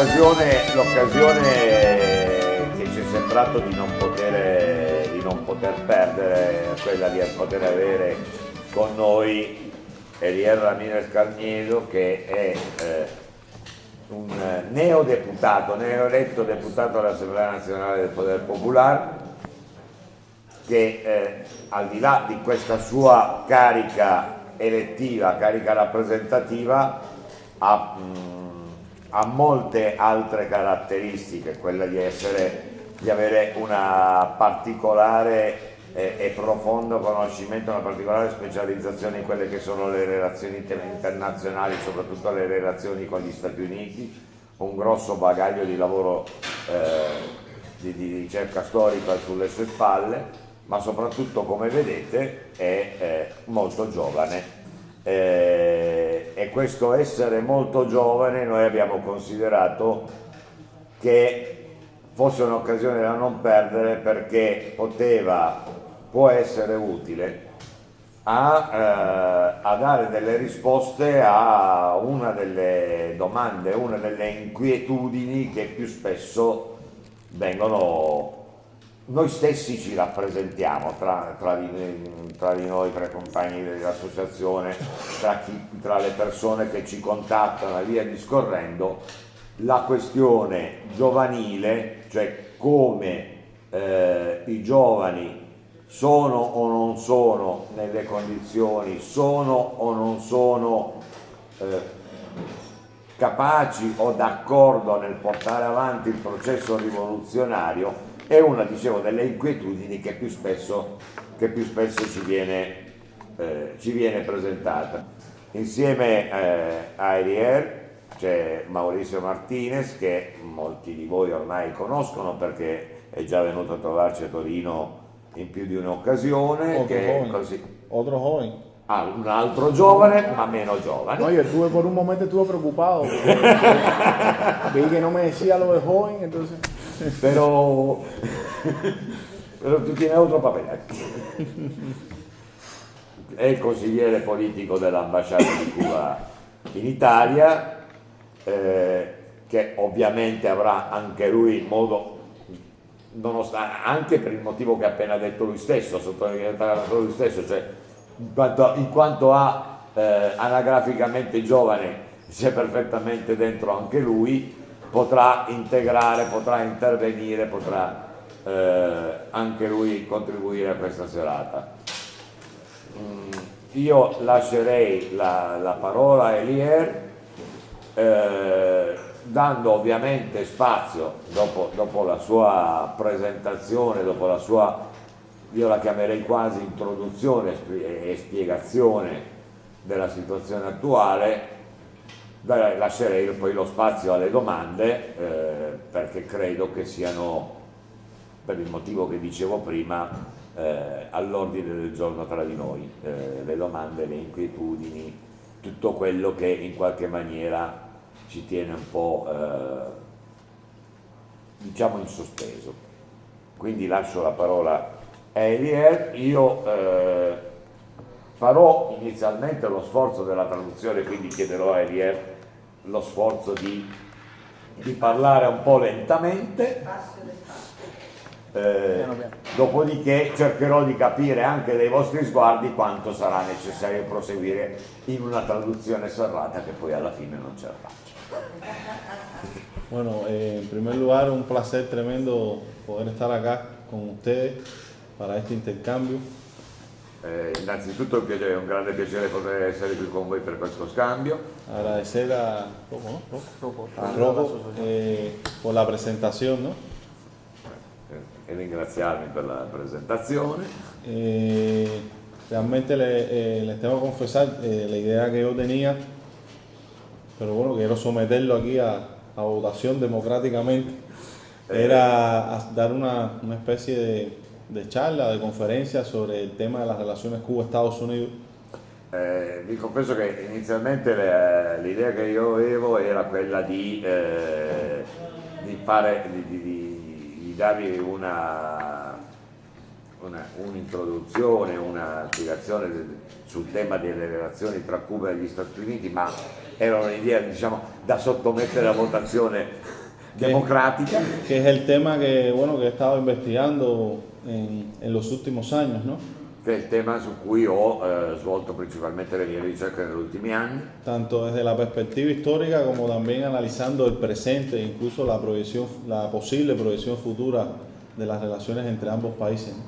l'occasione che ci è sembrato di non poter perdere è quella di poter avere con noi Elier Ramirez Carniedo, che è un neoeletto deputato all'Assemblea Nazionale del Poder Popular, che al di là di questa sua carica elettiva, carica rappresentativa, ha molte altre caratteristiche, quella di avere una particolare e profondo conoscimento, una particolare specializzazione in quelle che sono le relazioni internazionali, soprattutto le relazioni con gli Stati Uniti, un grosso bagaglio di lavoro di ricerca storica sulle sue spalle, ma soprattutto, come vedete, è molto giovane. E questo essere molto giovane noi abbiamo considerato che fosse un'occasione da non perdere, perché può essere utile a dare delle risposte a una delle domande, una delle inquietudini che più spesso noi stessi ci rappresentiamo tra di noi, tra i compagni dell'associazione, tra le persone che ci contattano e via discorrendo. La questione giovanile, cioè come i giovani sono o non sono nelle condizioni, sono o non sono capaci o d'accordo nel portare avanti il processo rivoluzionario, è una, dicevo, delle inquietudini che più spesso ci viene presentata. Insieme a Elier c'è Mauricio Martinez, che molti di voi ormai conoscono perché è già venuto a trovarci a Torino in più di un'occasione. Otro joven. Un altro giovane, ma meno giovane. No, yo por un momento estuve preocupado. Vi que no me decía lo de joven, entonces. Pero tu tienes otro papel. È il consigliere politico dell'ambasciata di Cuba in Italia, che ovviamente avrà anche lui modo, anche per il motivo che ha appena detto lui stesso, sottolineato lui stesso, cioè in quanto anagraficamente giovane, c'è perfettamente dentro anche lui, potrà integrare, potrà intervenire, potrà anche lui contribuire a questa serata. Io lascerei la parola a Elier, dando ovviamente spazio, dopo la sua presentazione, dopo la sua, io la chiamerei quasi introduzione e spiegazione della situazione attuale, lascerei poi lo spazio alle domande, perché credo che siano, per il motivo che dicevo prima, all'ordine del giorno tra di noi, le domande, le inquietudini, tutto quello che in qualche maniera ci tiene un po' diciamo in sospeso. Quindi lascio la parola a Elier. Io farò inizialmente lo sforzo della traduzione, quindi chiederò a Elier lo sforzo di parlare un po' lentamente, dopodiché cercherò di capire anche dai vostri sguardi quanto sarà necessario proseguire in una traduzione serrata che poi alla fine non ce la faccio. Bueno, en primer lugar, un placer tremendo poder estar acá con ustedes para este intercambio. Innanzitutto è un grande piacere poter essere qui con voi per questo scambio. Agradecer a Rocco por la presentación, ¿no? E ringraziarmi per la presentazione. Realmente les tengo que confesar la idea que yo tenía, pero bueno, quiero someterlo aquí a votación democráticamente, era dar una especie de charla, de conferencia sobre el tema de las relaciones Cuba-Estados Unidos. Vi confesso che inizialmente l'idea che io avevo era quella di darvi un'introduzione, una spiegazione sul tema delle relazioni tra Cuba e gli Stati Uniti, ma era un'idea, diciamo, da sottomettere a votazione democrática. Que es el tema que, bueno, que he estado investigando en los últimos años, ¿no? Che è il tema su cui ho svolto principalmente le mie ricerche negli ultimi anni, Tanto desde la perspectiva histórica como también analizando el presente e incluso la posible proyección futura de las relaciones entre ambos países, ¿no?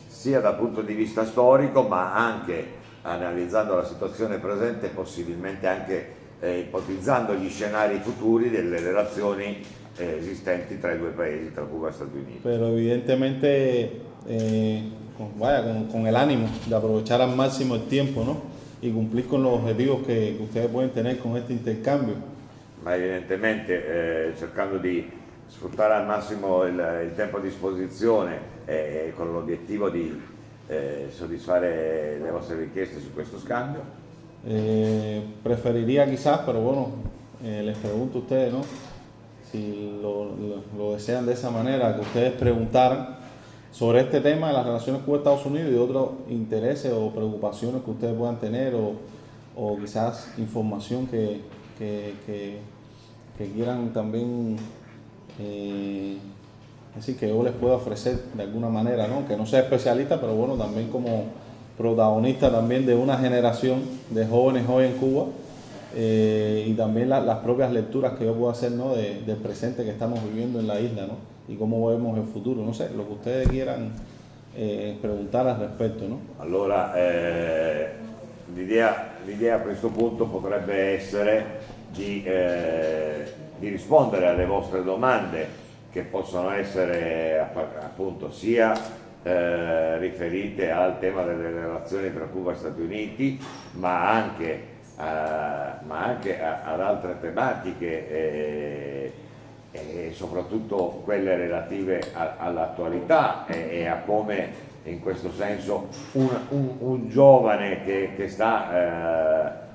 sia dal punto di vista storico, ma anche analizzando la situazione presente e possibilmente anche ipotizzando gli scenari futuri delle relazioni esistenti tra i due paesi, tra Cuba e Stati Uniti. Pero evidentemente con el ánimo de aprovechar al máximo el tiempo, ¿no? Y cumplir con los objetivos que ustedes pueden tener con este intercambio. Ma evidentemente cercando di sfruttare al massimo il tempo a disposizione con l'obiettivo di soddisfare le vostre richieste su questo scambio. Preferiría quizás, pero bueno, les pregunto a ustedes, ¿no? Si lo desean de esa manera, que ustedes preguntaran sobre este tema de las relaciones Cuba-Estados Unidos y otros intereses o preocupaciones que ustedes puedan tener o quizás información que quieran también decir que yo les pueda ofrecer de alguna manera, ¿no? Que no sea especialista, pero bueno, también como protagonista también de una generación de jóvenes hoy en Cuba y también las propias lecturas que yo puedo hacer, ¿no? Del presente que estamos viviendo en la isla, ¿no? Y cómo vemos el futuro, no sé, lo que ustedes quieran preguntar al respecto, ¿no? Allora, l'idea a questo punto potrebbe essere di rispondere alle vostre domande, che possono essere appunto sia riferite al tema delle relazioni tra Cuba e Stati Uniti, ma anche ad altre tematiche e soprattutto quelle relative all'attualità e a come in questo senso un giovane che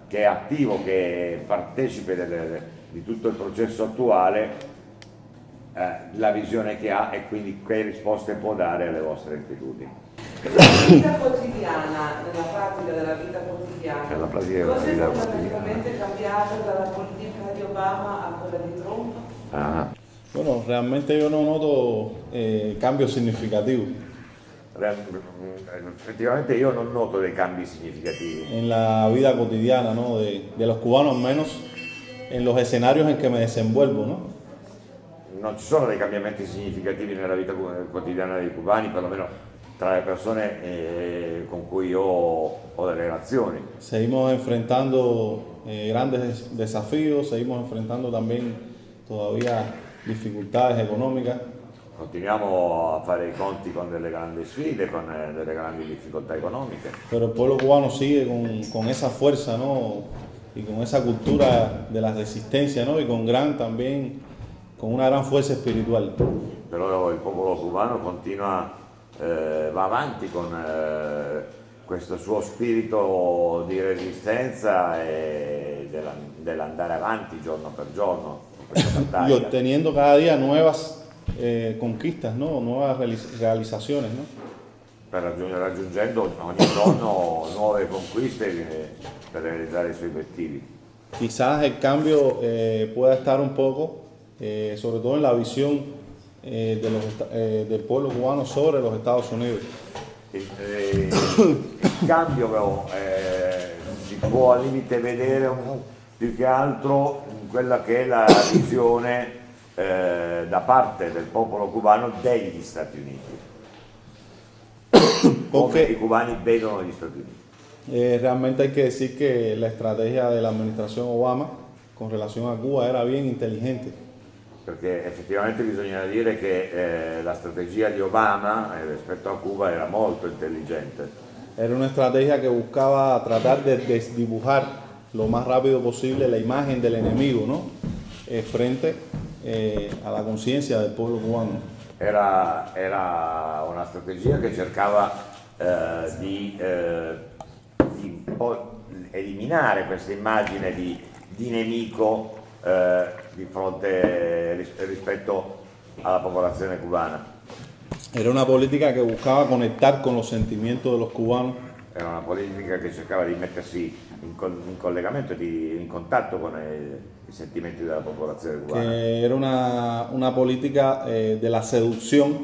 è attivo, che è partecipe di tutto il processo attuale, la visione che ha e quindi che risposte può dare alle vostre inquietudini. Nella vita quotidiana, nella pratica della vita quotidiana, Nella pratica della cosa è vita fondamentalmente cambiato dalla politica di Obama a quella di Trump? Ah. Bueno, realmente yo no noto cambios significativos Effettivamente io non noto dei cambi significativi en la vida cotidiana, ¿no? De los cubanos, menos en los escenarios en que me desenvuelvo, ¿no? non ci sono dei cambiamenti significativi nella vita quotidiana dei cubani, perlomeno tra le persone con cui io ho delle relazioni. Seguimos enfrentando grandes desafíos, seguimos enfrentando también todavía dificultades económicas. Continuiamo a fare i conti con delle grandi sfide, con delle grandi difficoltà economiche. Pero el pueblo cubano sigue con esa fuerza, ¿no? Y con esa cultura de la resistencia, ¿no? Y con una gran fuerza espiritual. Però il popolo cubano continua, va avanti con questo suo spirito di resistenza e dell'andare avanti giorno per giorno con questa Y battaglia. obteniendo cada día nuevas conquistas, ¿no? Nuevas realizaciones, ¿no? Raggiungendo ogni giorno nuove conquiste per realizzare i suoi obiettivi. Quizás el cambio pueda estar un poco, sobre todo en la visión del pueblo cubano sobre los Estados Unidos. Il cambio si può al limite vedere più che altro in quella che è la visione da parte del popolo cubano degli Stati Uniti, come i cubani vedono gli Stati Uniti. Realmente hay que decir que la estrategia de la administración Obama con relación a Cuba era bien inteligente. Perché effettivamente bisogna dire che la strategia di Obama rispetto a Cuba era molto intelligente. Era una estrategia que buscaba tratar de desdibujar lo más rápido posible la imagen del enemigo, ¿no? Frente a la conciencia del pueblo cubano. Era una strategia che cercava di un po' eliminare questa immagine di nemico di fronte rispetto alla popolazione cubana. Era una política que buscaba conectar con los sentimientos de los cubanos. era una politica che cercava di mettersi in collegamento, in contatto con i sentimenti della popolazione cubana. Que era una política de la seducción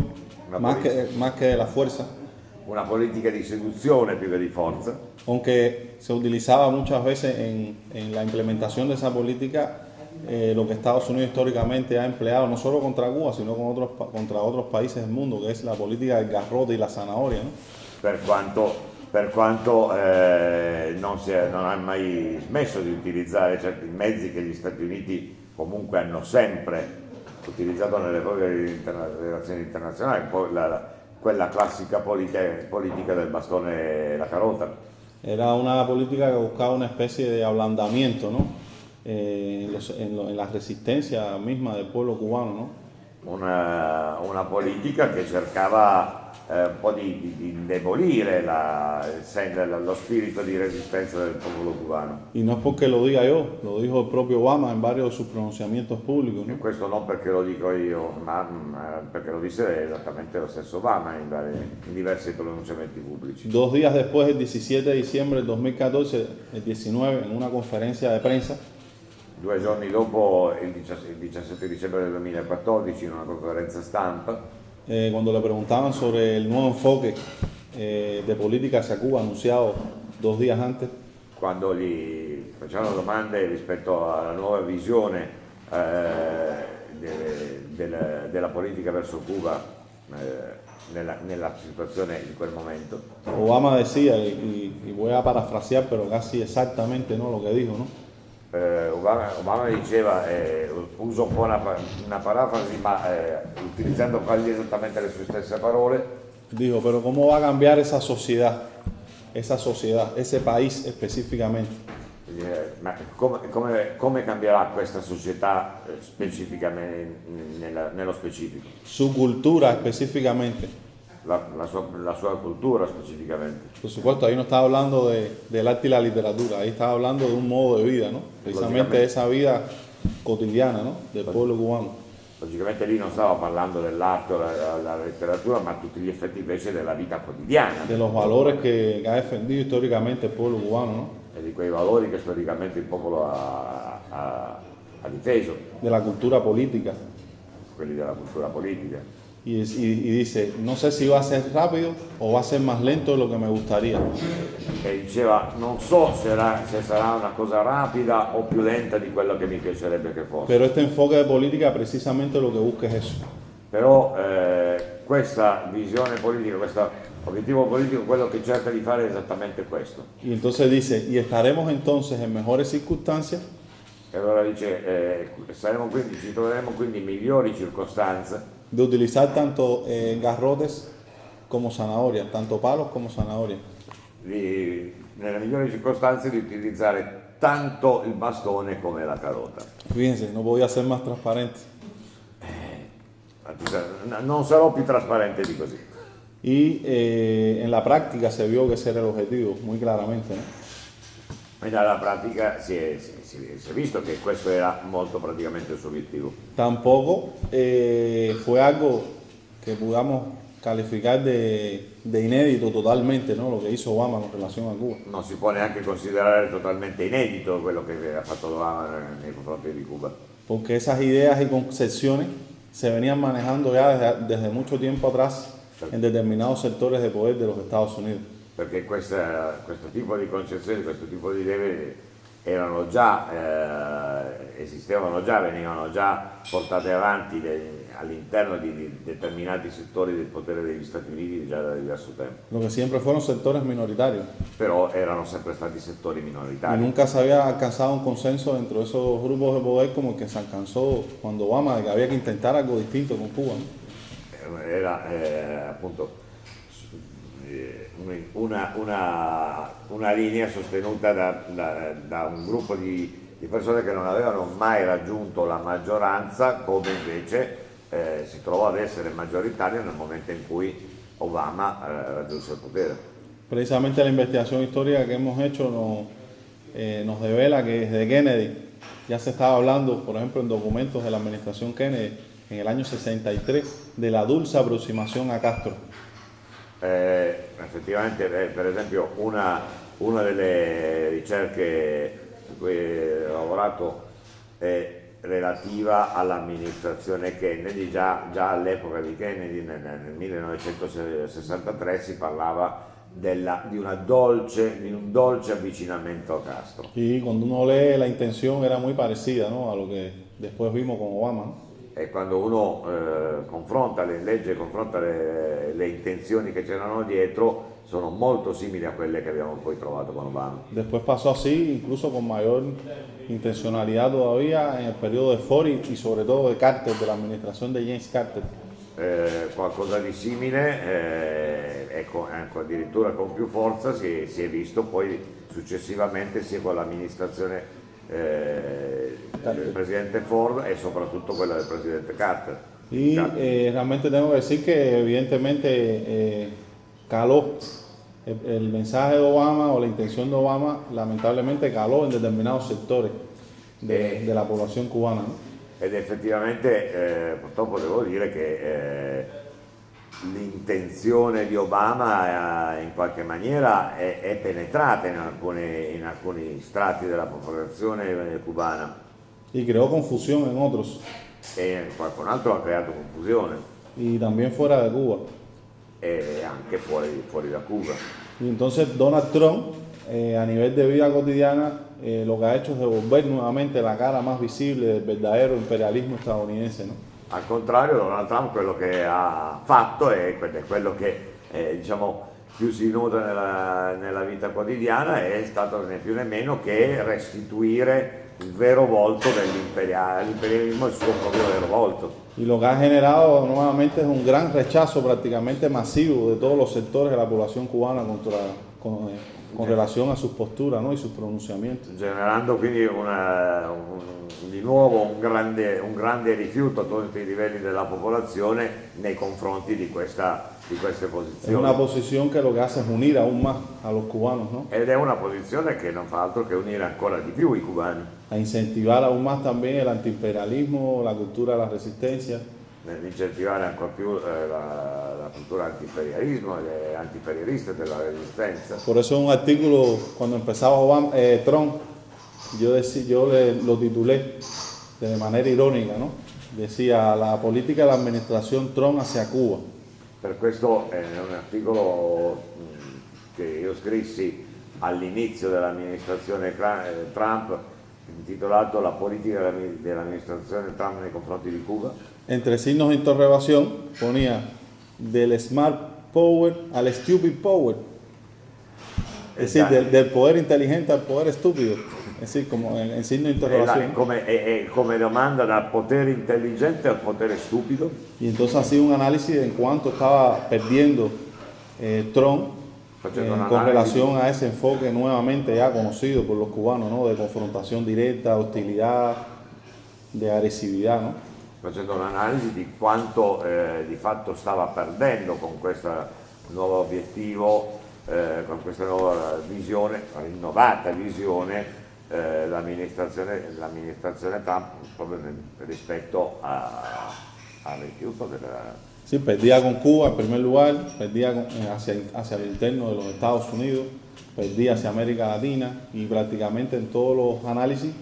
más que de la fuerza, Una politica di seduzione più che di forza, aunque se utilizaba muchas veces en la implementación de esa política lo que Estados Unidos históricamente ha empleado, no solo contra Cuba, sino contra otros países del mundo, que es la política del garrote y la zanahoria, ¿no? per quanto non ha mai smesso di utilizzare certi mezzi che gli Stati Uniti comunque hanno sempre utilizzato nelle proprie relazioni internazionali, poi quella classica politica del bastone e la carota. Era una política que buscaba una especie de ablandamiento, ¿no? En la resistencia misma del pueblo cubano, ¿no? Una politica che cercava un po' di indebolire lo spirito di resistenza del popolo cubano. Y no es porque lo diga yo, lo dijo el propio Obama en varios de sus pronunciamientos públicos, E ¿no? questo non perché lo dico io, ma perché lo disse esattamente lo stesso Obama in diversi pronunciamenti pubblici. 2 días después, el 17 de diciembre del 2014, el 19, en una conferencia de prensa, 2 giorni dopo, il 17 dicembre del 2014, in una conferenza stampa, cuando le preguntaban sobre el nuevo enfoque de política hacia Cuba anunciado 2 días antes, quando gli facevano domande rispetto alla nuova visione della politica verso Cuba nella situazione in quel momento, Obama decía, y voy a parafrasear, pero casi exactamente, ¿no?, lo que dijo, ¿no? Obama diceva, uso un po' una parafrasi, ma utilizzando quasi esattamente le sue stesse parole, Dijo, pero ¿cómo va a cambiar esa sociedad, ese país específicamente? ma come cambierà questa società specificamente, nello specifico? Su cultura específicamente. La sua cultura specificamente. Por supuesto, ahí no estaba hablando del arte y la literatura, ahí estaba hablando de un modo de vida, ¿no? Precisamente de esa vida cotidiana, ¿no?, del pueblo cubano. Logicamente lì non stava parlando dell'arte o la letteratura, ma a tutti gli effetti invece della vita quotidiana. De los valores que ha defendido históricamente el pueblo cubano, ¿no? E di quei valori che storicamente il popolo ha difeso, De la cultura política. quelli della cultura politica. Y dice, no sé si va a ser rápido o va a ser más lento de lo que me gustaría. E diceva, non so se sarà una cosa rapida o più lenta di quello che mi piacerebbe che fosse. Pero este enfoque de política precisamente lo que busca es eso. Però questa visione politica, questo obiettivo politico, quello che cerca di fare è esattamente questo. Y entonces dice, y estaremos entonces en mejores circunstancias E allora dice, ci troveremo quindi in migliori circostanze de utilizar tanto garrotes como zanahorias, tanto palos como zanahorias. nelle migliori circostanze di utilizzare tanto il bastone come la carota. Fíjense, no podía ser más transparente. Non sarò più trasparente di così. Y en la práctica se vio que ese era el objetivo, muy claramente, ¿no? E dalla pratica si è visto che questo era molto praticamente il suo obiettivo. Tampoco fue algo que podamos calificar de inédito totalmente, ¿no?, lo que hizo Obama con relación a Cuba. Non si può neanche considerare totalmente inedito quello che ha fatto Obama nei confronti di Cuba, Porque esas ideas y concepciones se venían manejando ya desde mucho tiempo atrás en determinados sectores de poder de los Estados Unidos. perché questo tipo di concezioni, questo tipo di idee erano già, esistevano già, venivano già portate avanti all'interno di determinati settori del potere degli Stati Uniti già da diverso tempo. Lo que siempre fueron sectores minoritarios. Però erano sempre stati settori Y minoritari. nunca se había alcanzado un consenso dentro de esos grupos de poder como el que se alcanzó cuando Obama, de que había que intentar algo distinto con Cuba, ¿no? Era appunto una linea sostenuta da un gruppo di persone che non avevano mai raggiunto la maggioranza, come invece si trovò ad essere maggioritaria nel momento in cui Obama raggiunse il potere. Precisamente la investigación histórica que hemos hecho nos devela que desde Kennedy ya se estaba hablando, por ejemplo, en documentos de la administración Kennedy, en el año 63, de la dulce aproximación a Castro. Effettivamente, per esempio, una delle ricerche su cui ho lavorato è relativa all'amministrazione Kennedy. Già all'epoca di Kennedy, nel 1963, si parlava di un dolce avvicinamento a Castro. Y cuando uno lee, la intención era muy parecida, ¿no?, a lo que después vimos con Obama, ¿no? E quando uno confronta le intenzioni che c'erano dietro, sono molto simili a quelle che abbiamo poi trovato con Obama. Después pasó así, incluso con mayor intencionalidad todavía en el periodo de Ford y sobre todo de Carter, de la administración de James Carter. Qualcosa di simile, ecco, addirittura con più forza si è visto poi successivamente sia con l'amministrazione del presidente Ford e soprattutto quella del presidente Carter. Y realmente tengo que decir que evidentemente caló el mensaje de Obama o la intención de Obama, lamentablemente caló en determinados sectores de la población cubana, ¿no? Ed effettivamente purtroppo devo dire che l'intenzione di Obama in qualche maniera è penetrata in alcuni strati della popolazione cubana, Y creó confusión en otros, e qualcun altro ha creato confusione, y también fuera de Cuba. e anche fuori da Cuba. Y entonces Donald Trump, a nivel de vida cotidiana, lo que ha hecho es devolver nuevamente la cara más visible del verdadero imperialismo estadounidense, ¿no? Al contrario, Donald Trump quello che ha fatto è quello che diciamo più si nota nella vita quotidiana, è stato né più né meno che restituire il vero volto dell'imperialismo, il suo proprio vero volto. Y lo que ha generado nuevamente es un gran rechazo prácticamente masivo de todos los sectores de la población cubana con relación a sus posturas, ¿no?, y sus pronunciamientos. Generando quindi di nuovo un grande rifiuto a tutti i livelli della popolazione nei confronti di queste Es posizioni. una posición que lo que hace es unir aún más a los cubanos, ¿no?, Ed è una posizione che non fa altro che unire ancora di più i cubani, a incentivar aún más también el antiimperialismo, la cultura de la resistencia. nell'incentivare ancora più la cultura antiimperialista e della resistenza. Por eso en un artículo, cuando empezaba Trump, lo titulé de manera irónica, ¿no? Decía: la política de la administración Trump hacia Cuba. Per questo è un articolo che io scrissi all'inizio dell'amministrazione Trump, intitolato La politica dell'amministrazione Trump nei confronti di Cuba. Entre signos de interrogación ponía: del smart power al stupid power. Es decir, del poder inteligente al poder estúpido. Es decir, como en signo de interrogación. Come domanda dal potere intelligente al potere stupido. Y entonces hacía un análisis en cuánto estaba perdiendo Trump con relación a ese enfoque nuevamente ya conocido por los cubanos, ¿no?, de confrontación directa, hostilidad, de agresividad, ¿no? Facendo un'analisi di quanto di fatto stava perdendo con questo nuovo obiettivo, con questa nuova visione, rinnovata visione, l'amministrazione Trump proprio rispetto al rifiuto della... Sí, perdía con Cuba en primer lugar, perdía hacia el interno de los Estados Unidos, perdía hacia América Latina, y prácticamente en todos los análisis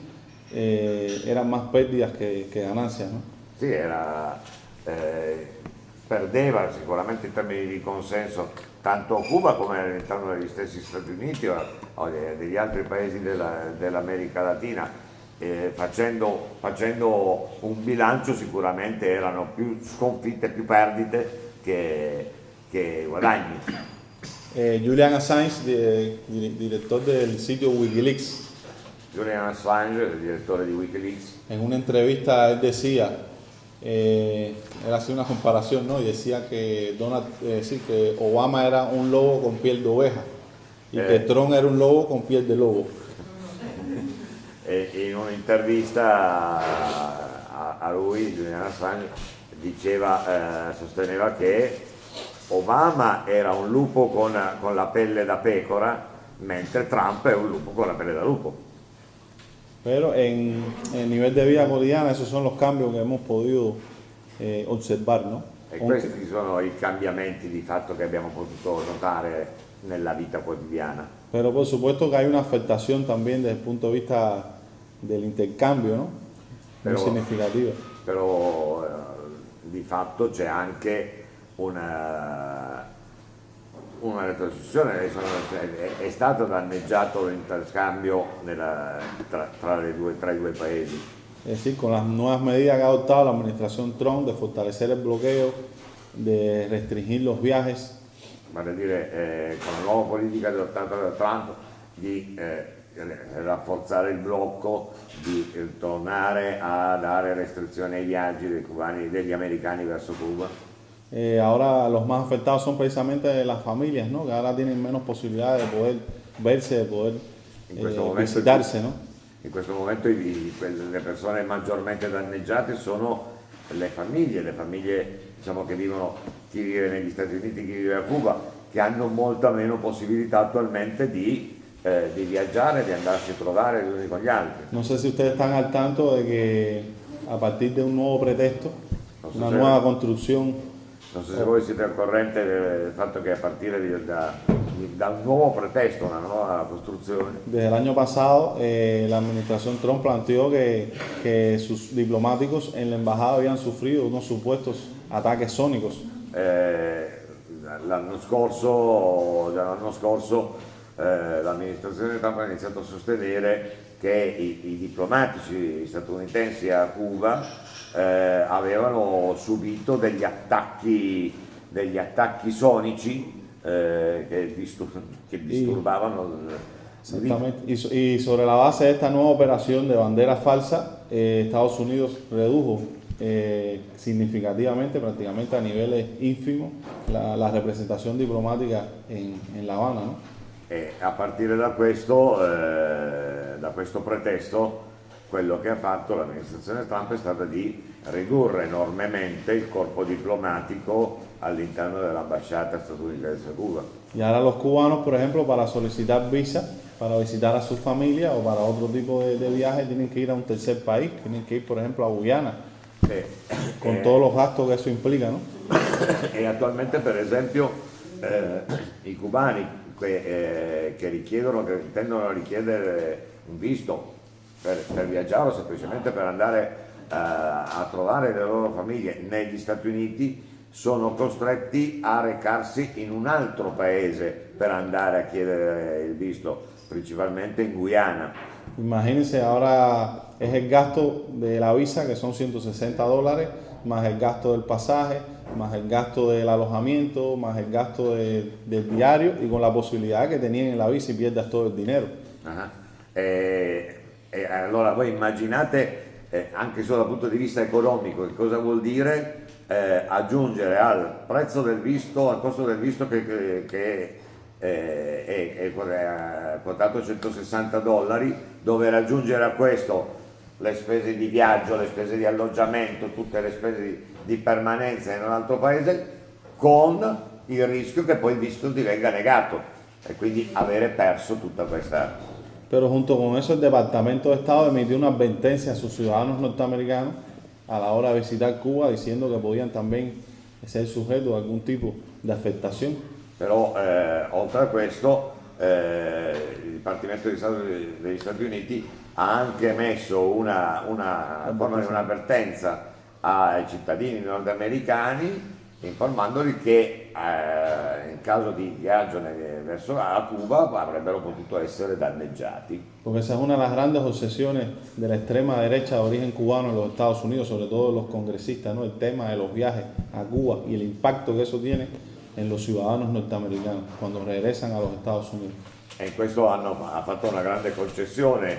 eran más pérdidas que ganancias, ¿no? Sì, perdeva sicuramente in termini di consenso tanto a Cuba come all'interno degli stessi Stati Uniti o degli altri paesi dell'America Latina. Facendo un bilancio sicuramente erano più sconfitte, più perdite che guadagni. Julian Assange, director del sitio Wikileaks, Julian Assange, il direttore di Wikileaks, en una entrevista él decía, él hacía una comparación, ¿no?, y decía que que Obama era un lobo con piel de oveja y que Trump era un lobo con piel de lobo. In un'intervista a lui, Julian Assange sosteneva che Obama era un lupo con la pelle da pecora, mentre Trump è un lupo con la pelle da lupo. Pero en nivel de vida cotidiana esos son los cambios que hemos podido observar, ¿no? E questi sono i cambiamenti di fatto que abbiamo potuto notare nella vita quotidiana. Pero por supuesto que hay una afectación también desde el punto de vista del intercambio, ¿no? Muy Pero- significativa. Però di fatto c'è anche una retrocessione, è stato danneggiato l'interscambio tra i due paesi. Es decir, con las nuevas medidas que ha adoptado la administración Trump de fortalecer el bloqueo, de restringir los viajes, Vale a dire, con la nuova politica adottata da Trump di rafforzare il blocco, di tornare a dare restrizioni ai viaggi dei cubani, degli americani verso Cuba. ahora los más afectados son precisamente las familias, ¿no? Que ahora tienen menos posibilidades de poder verse, de poder In questo momento, visitarse, ¿no? in questo momento le persone maggiormente danneggiate sono le famiglie diciamo, che vivono, chi vive negli Stati Uniti, chi vive a Cuba, che hanno molta meno possibilità attualmente di viaggiare, di andarsi a trovare gli uni con gli altri. No sé si ustedes están al tanto de que a partir de un nuevo pretexto, No sé una se- nueva construcción, Non so se voi siete al corrente del fatto che a partire da un nuovo pretesto, una nuova costruzione, desde el año pasado la administración Trump planteó que sus diplomáticos en la embajada habían sufrido unos supuestos ataques sónicos. l'anno scorso l'amministrazione Trump ha iniziato a sostenere che i diplomatici statunitensi a Cuba avevano subito degli attacchi sonici che disturbavano. Exactamente. Y sobre la base de esta nueva operación de bandera falsa, Estados Unidos redujo significativamente, prácticamente a niveles ínfimos, la representación diplomática en La Habana, ¿no? E a partire da questo pretesto, quello che ha fatto l'amministrazione Trump è stata di ridurre enormemente il corpo diplomatico all'interno dell'ambasciata statunitense a Cuba. Y ahora los cubanos, por ejemplo, para solicitar visa, para visitar a su familia o para otro tipo de viaje, tienen que ir a un tercer país, tienen que ir, por ejemplo, a Guyana, E, con todos los gastos que eso implica, ¿no? e attualmente, per esempio, i cubani che intendono richiedere un visto per viaggiare o semplicemente per andare a trovare le loro famiglie negli Stati Uniti sono costretti a recarsi in un altro paese per andare a chiedere il visto, principalmente in Guyana. Imagínense, ahora es el gasto de la visa, que son $160, más el gasto del pasaje, más el gasto del alojamiento, más el gasto del diario y con la posibilidad que tenían en la visa y pierdas todo el dinero. Ah, E allora voi immaginate anche solo dal punto di vista economico che cosa vuol dire aggiungere al prezzo del visto, al costo del visto che è quotato $160, dover aggiungere a questo le spese di viaggio, le spese di alloggiamento, tutte le spese di permanenza in un altro paese, con il rischio che poi il visto ti venga negato e quindi avere perso tutta questa. Pero junto con eso el Departamento de Estado emitió una advertencia a sus ciudadanos norteamericanos a la hora de visitar Cuba diciendo que podían también ser sujetos a algún tipo de afectación. Però oltre a questo il Dipartimento di Stato degli Stati Uniti ha anche emesso una forma di un'avvertenza ai cittadini nordamericani informandoli che in caso di viaggio verso a Cuba avrebbero potuto essere danneggiati. Porque esa es una de las grandes obsesiones de la extrema derecha de origen cubano en los Estados Unidos, sobre todo de los congresistas, ¿no? El tema de los viajes a Cuba y el impacto que eso tiene en los ciudadanos norteamericanos cuando regresan a los Estados Unidos. E in questo ha fatto una grande concessione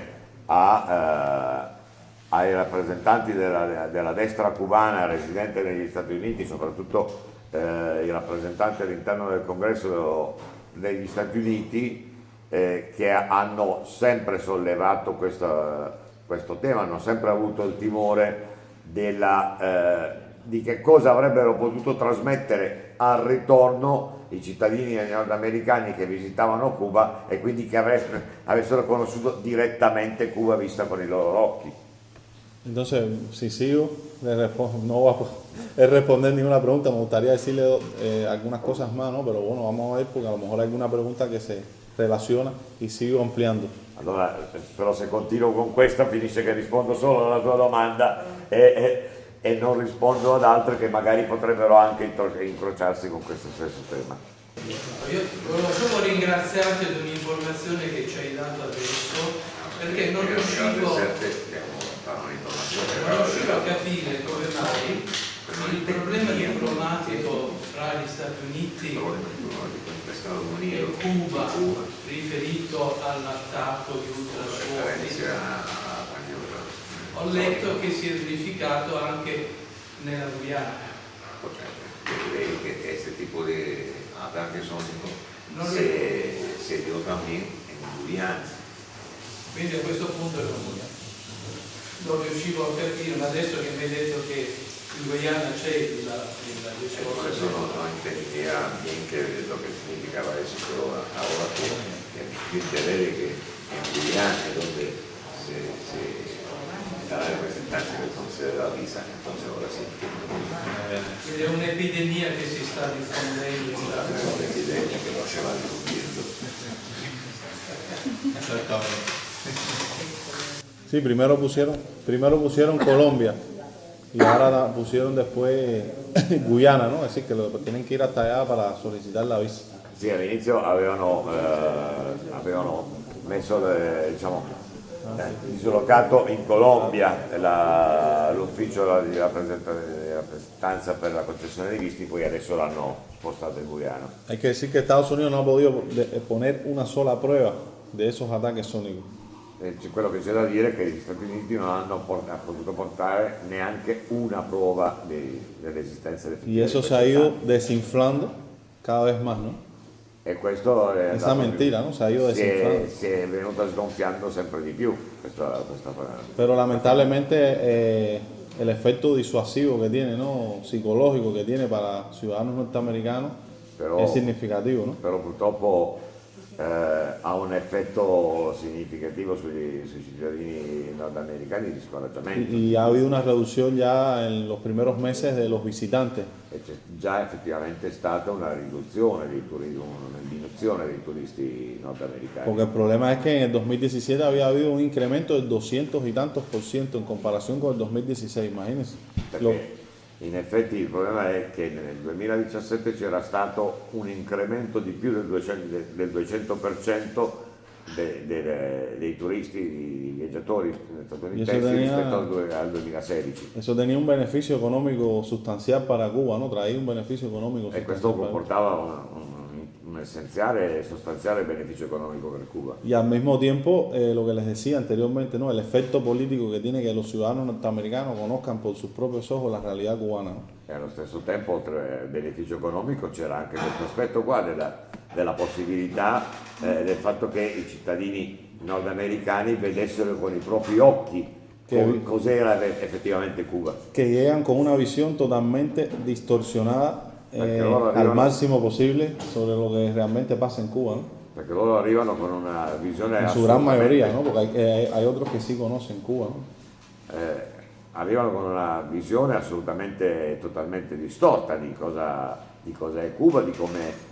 ai rappresentanti della destra cubana residente negli Stati Uniti, soprattutto i rappresentanti all'interno del Congresso degli Stati Uniti, che hanno sempre sollevato questo tema, hanno sempre avuto il timore di che cosa avrebbero potuto trasmettere al ritorno i cittadini nordamericani che visitavano Cuba e quindi che avessero conosciuto direttamente Cuba vista con i loro occhi. Entonces, si sigo, no voy a responder ninguna pregunta, me gustaría decirle algunas cosas más, ¿no? Pero bueno, vamos a ver porque a lo mejor hay alguna pregunta che si relaciona e sigo ampliando. Allora, però se continuo con questa finisce che rispondo solo alla tua domanda e non rispondo ad altre che magari potrebbero anche incrociarsi con questo stesso tema. Io volevo solo ringraziarti di un'informazione che ci hai dato adesso, perché non riuscivo a capire come mai il problema diplomatico fra gli Stati Uniti e Cuba riferito all'attacco di ultrasuoni ho letto che si è verificato anche nella Guyana. Direi que ese tipo de ataques son se dio también en Guyana. Quindi a questo punto non riuscivo a capire, ma adesso che mi hai detto che in Guyana c'è Por eso no entendía bien qué es lo que significaba eso, pero ahora que enteré de que en Guyana es donde está la representancia que concede la visa, entonces ahora sí entiendo. Quindi è un'epidemia che si sta diffondendo. Es un'epidemia che lo se va diffondiendo. Sí, primero pusieron Colombia y ahora pusieron después Guyana, ¿no? Es decir, que tienen que ir hasta allá para solicitar la visa. Sì, all'inizio avevano messo, dislocato in Colombia l'ufficio di rappresentanza per la concessione dei visti, poi adesso l'hanno spostato in Guyana. Hay que decir que Estados Unidos no ha podido poner una sola prueba de esos ataques sónicos. Quello che c'è da dire è che gli Stati Uniti non hanno potuto portare neanche una prova dell'esistenza definitiva. Y eso se ha ido desinflando cada vez más, ¿no? E questo è Esa mentira, ¿no? Se ha ido desinflando. si è venuta sgonfiando sempre di più questa Pero lamentablemente el efecto disuasivo que tiene, ¿no? Psicológico que tiene para ciudadanos norteamericanos es significativo, ¿no? Però purtroppo ha un effetto significativo sui cittadini nordamericani di scoraggiamento. Y ha habido una reducción ya en los primeros meses de los visitantes. E c'è già effettivamente stata una riduzione dei turisti, una diminuzione dei turisti nordamericani. Porque el problema es que en el 2017 había habido un incremento del 200 y tantos % en comparación con el 2016, imagínense. Perché in effetti il problema è che nel 2017 c'era stato un incremento di più del 200% dei turisti, dei viaggiatori statunitensi rispetto al 2016. Eso tenía un beneficio económico sustancial para Cuba, ¿no? Traía un beneficio económico E questo comportava un essenziale e sostanziale beneficio economico per Cuba. Y al mismo tiempo, lo que les decía anteriormente, ¿no? El efecto político que tiene que los ciudadanos norteamericanos conozcan por sus propios ojos la realidad cubana, ¿no? E allo stesso tempo, oltre al beneficio economico, c'era anche questo aspetto qua della possibilità del fatto che i cittadini nordamericani vedessero con i propri occhi cos'era effettivamente Cuba. Que llegan con una visión totalmente distorsionada al máximo posible sobre lo que realmente pasa en Cuba, ¿no? Perché loro arrivano con una visione En su gran mayoría, ¿no? Porque hay otros que sí conocen Cuba, ¿no? Arrivano con una visione assolutamente, totalmente distorta di cosa è Cuba, di come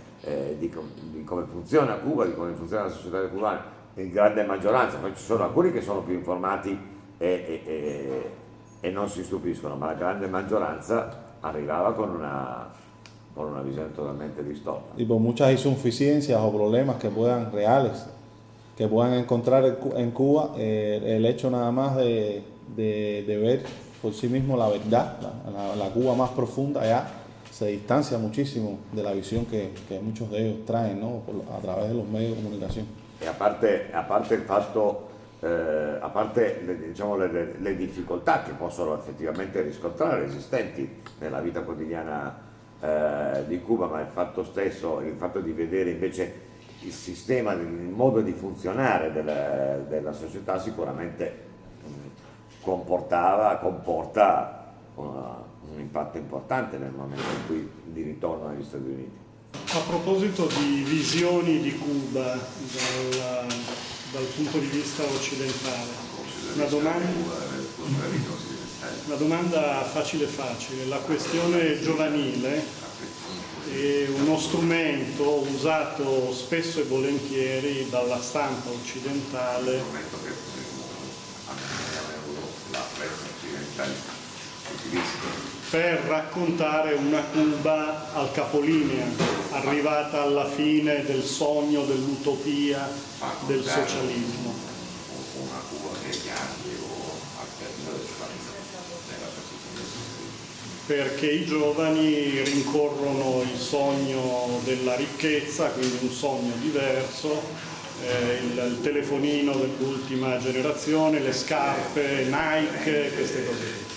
funziona Cuba, di come funziona la società cubana, in grande maggioranza. Poi ci sono alcuni che sono più informati e non si stupiscono, ma la grande maggioranza arrivava con una visione totalmente distorta. Y por muchas insuficiencias o problemas que puedan reales, que puedan encontrar en Cuba, el hecho nada más de ver por sí mismo la verdad, la Cuba más profunda, ya se distancia muchísimo de la visión que muchos de ellos traen, ¿no? A través de los medios de comunicación. E a parte il fatto, a parte le difficoltà che possono effettivamente riscontrare esistenti nella vita quotidiana di Cuba, ma il fatto stesso, il fatto di vedere invece il sistema, il modo di funzionare della società sicuramente comporta un impatto importante nel momento in cui di ritorno negli Stati Uniti. A proposito di visioni di Cuba dal punto di vista occidentale, una domanda. una domanda facile facile. La questione giovanile è uno strumento usato spesso e volentieri dalla stampa occidentale momento che la pressa occidentale utilizza per raccontare una Cuba al capolinea, arrivata alla fine del sogno, dell'utopia, del socialismo. una Cuba negli anni o al termine della sua Perché i giovani rincorrono il sogno della ricchezza, quindi un sogno diverso, il telefonino dell'ultima generazione, le scarpe, Nike, queste cose.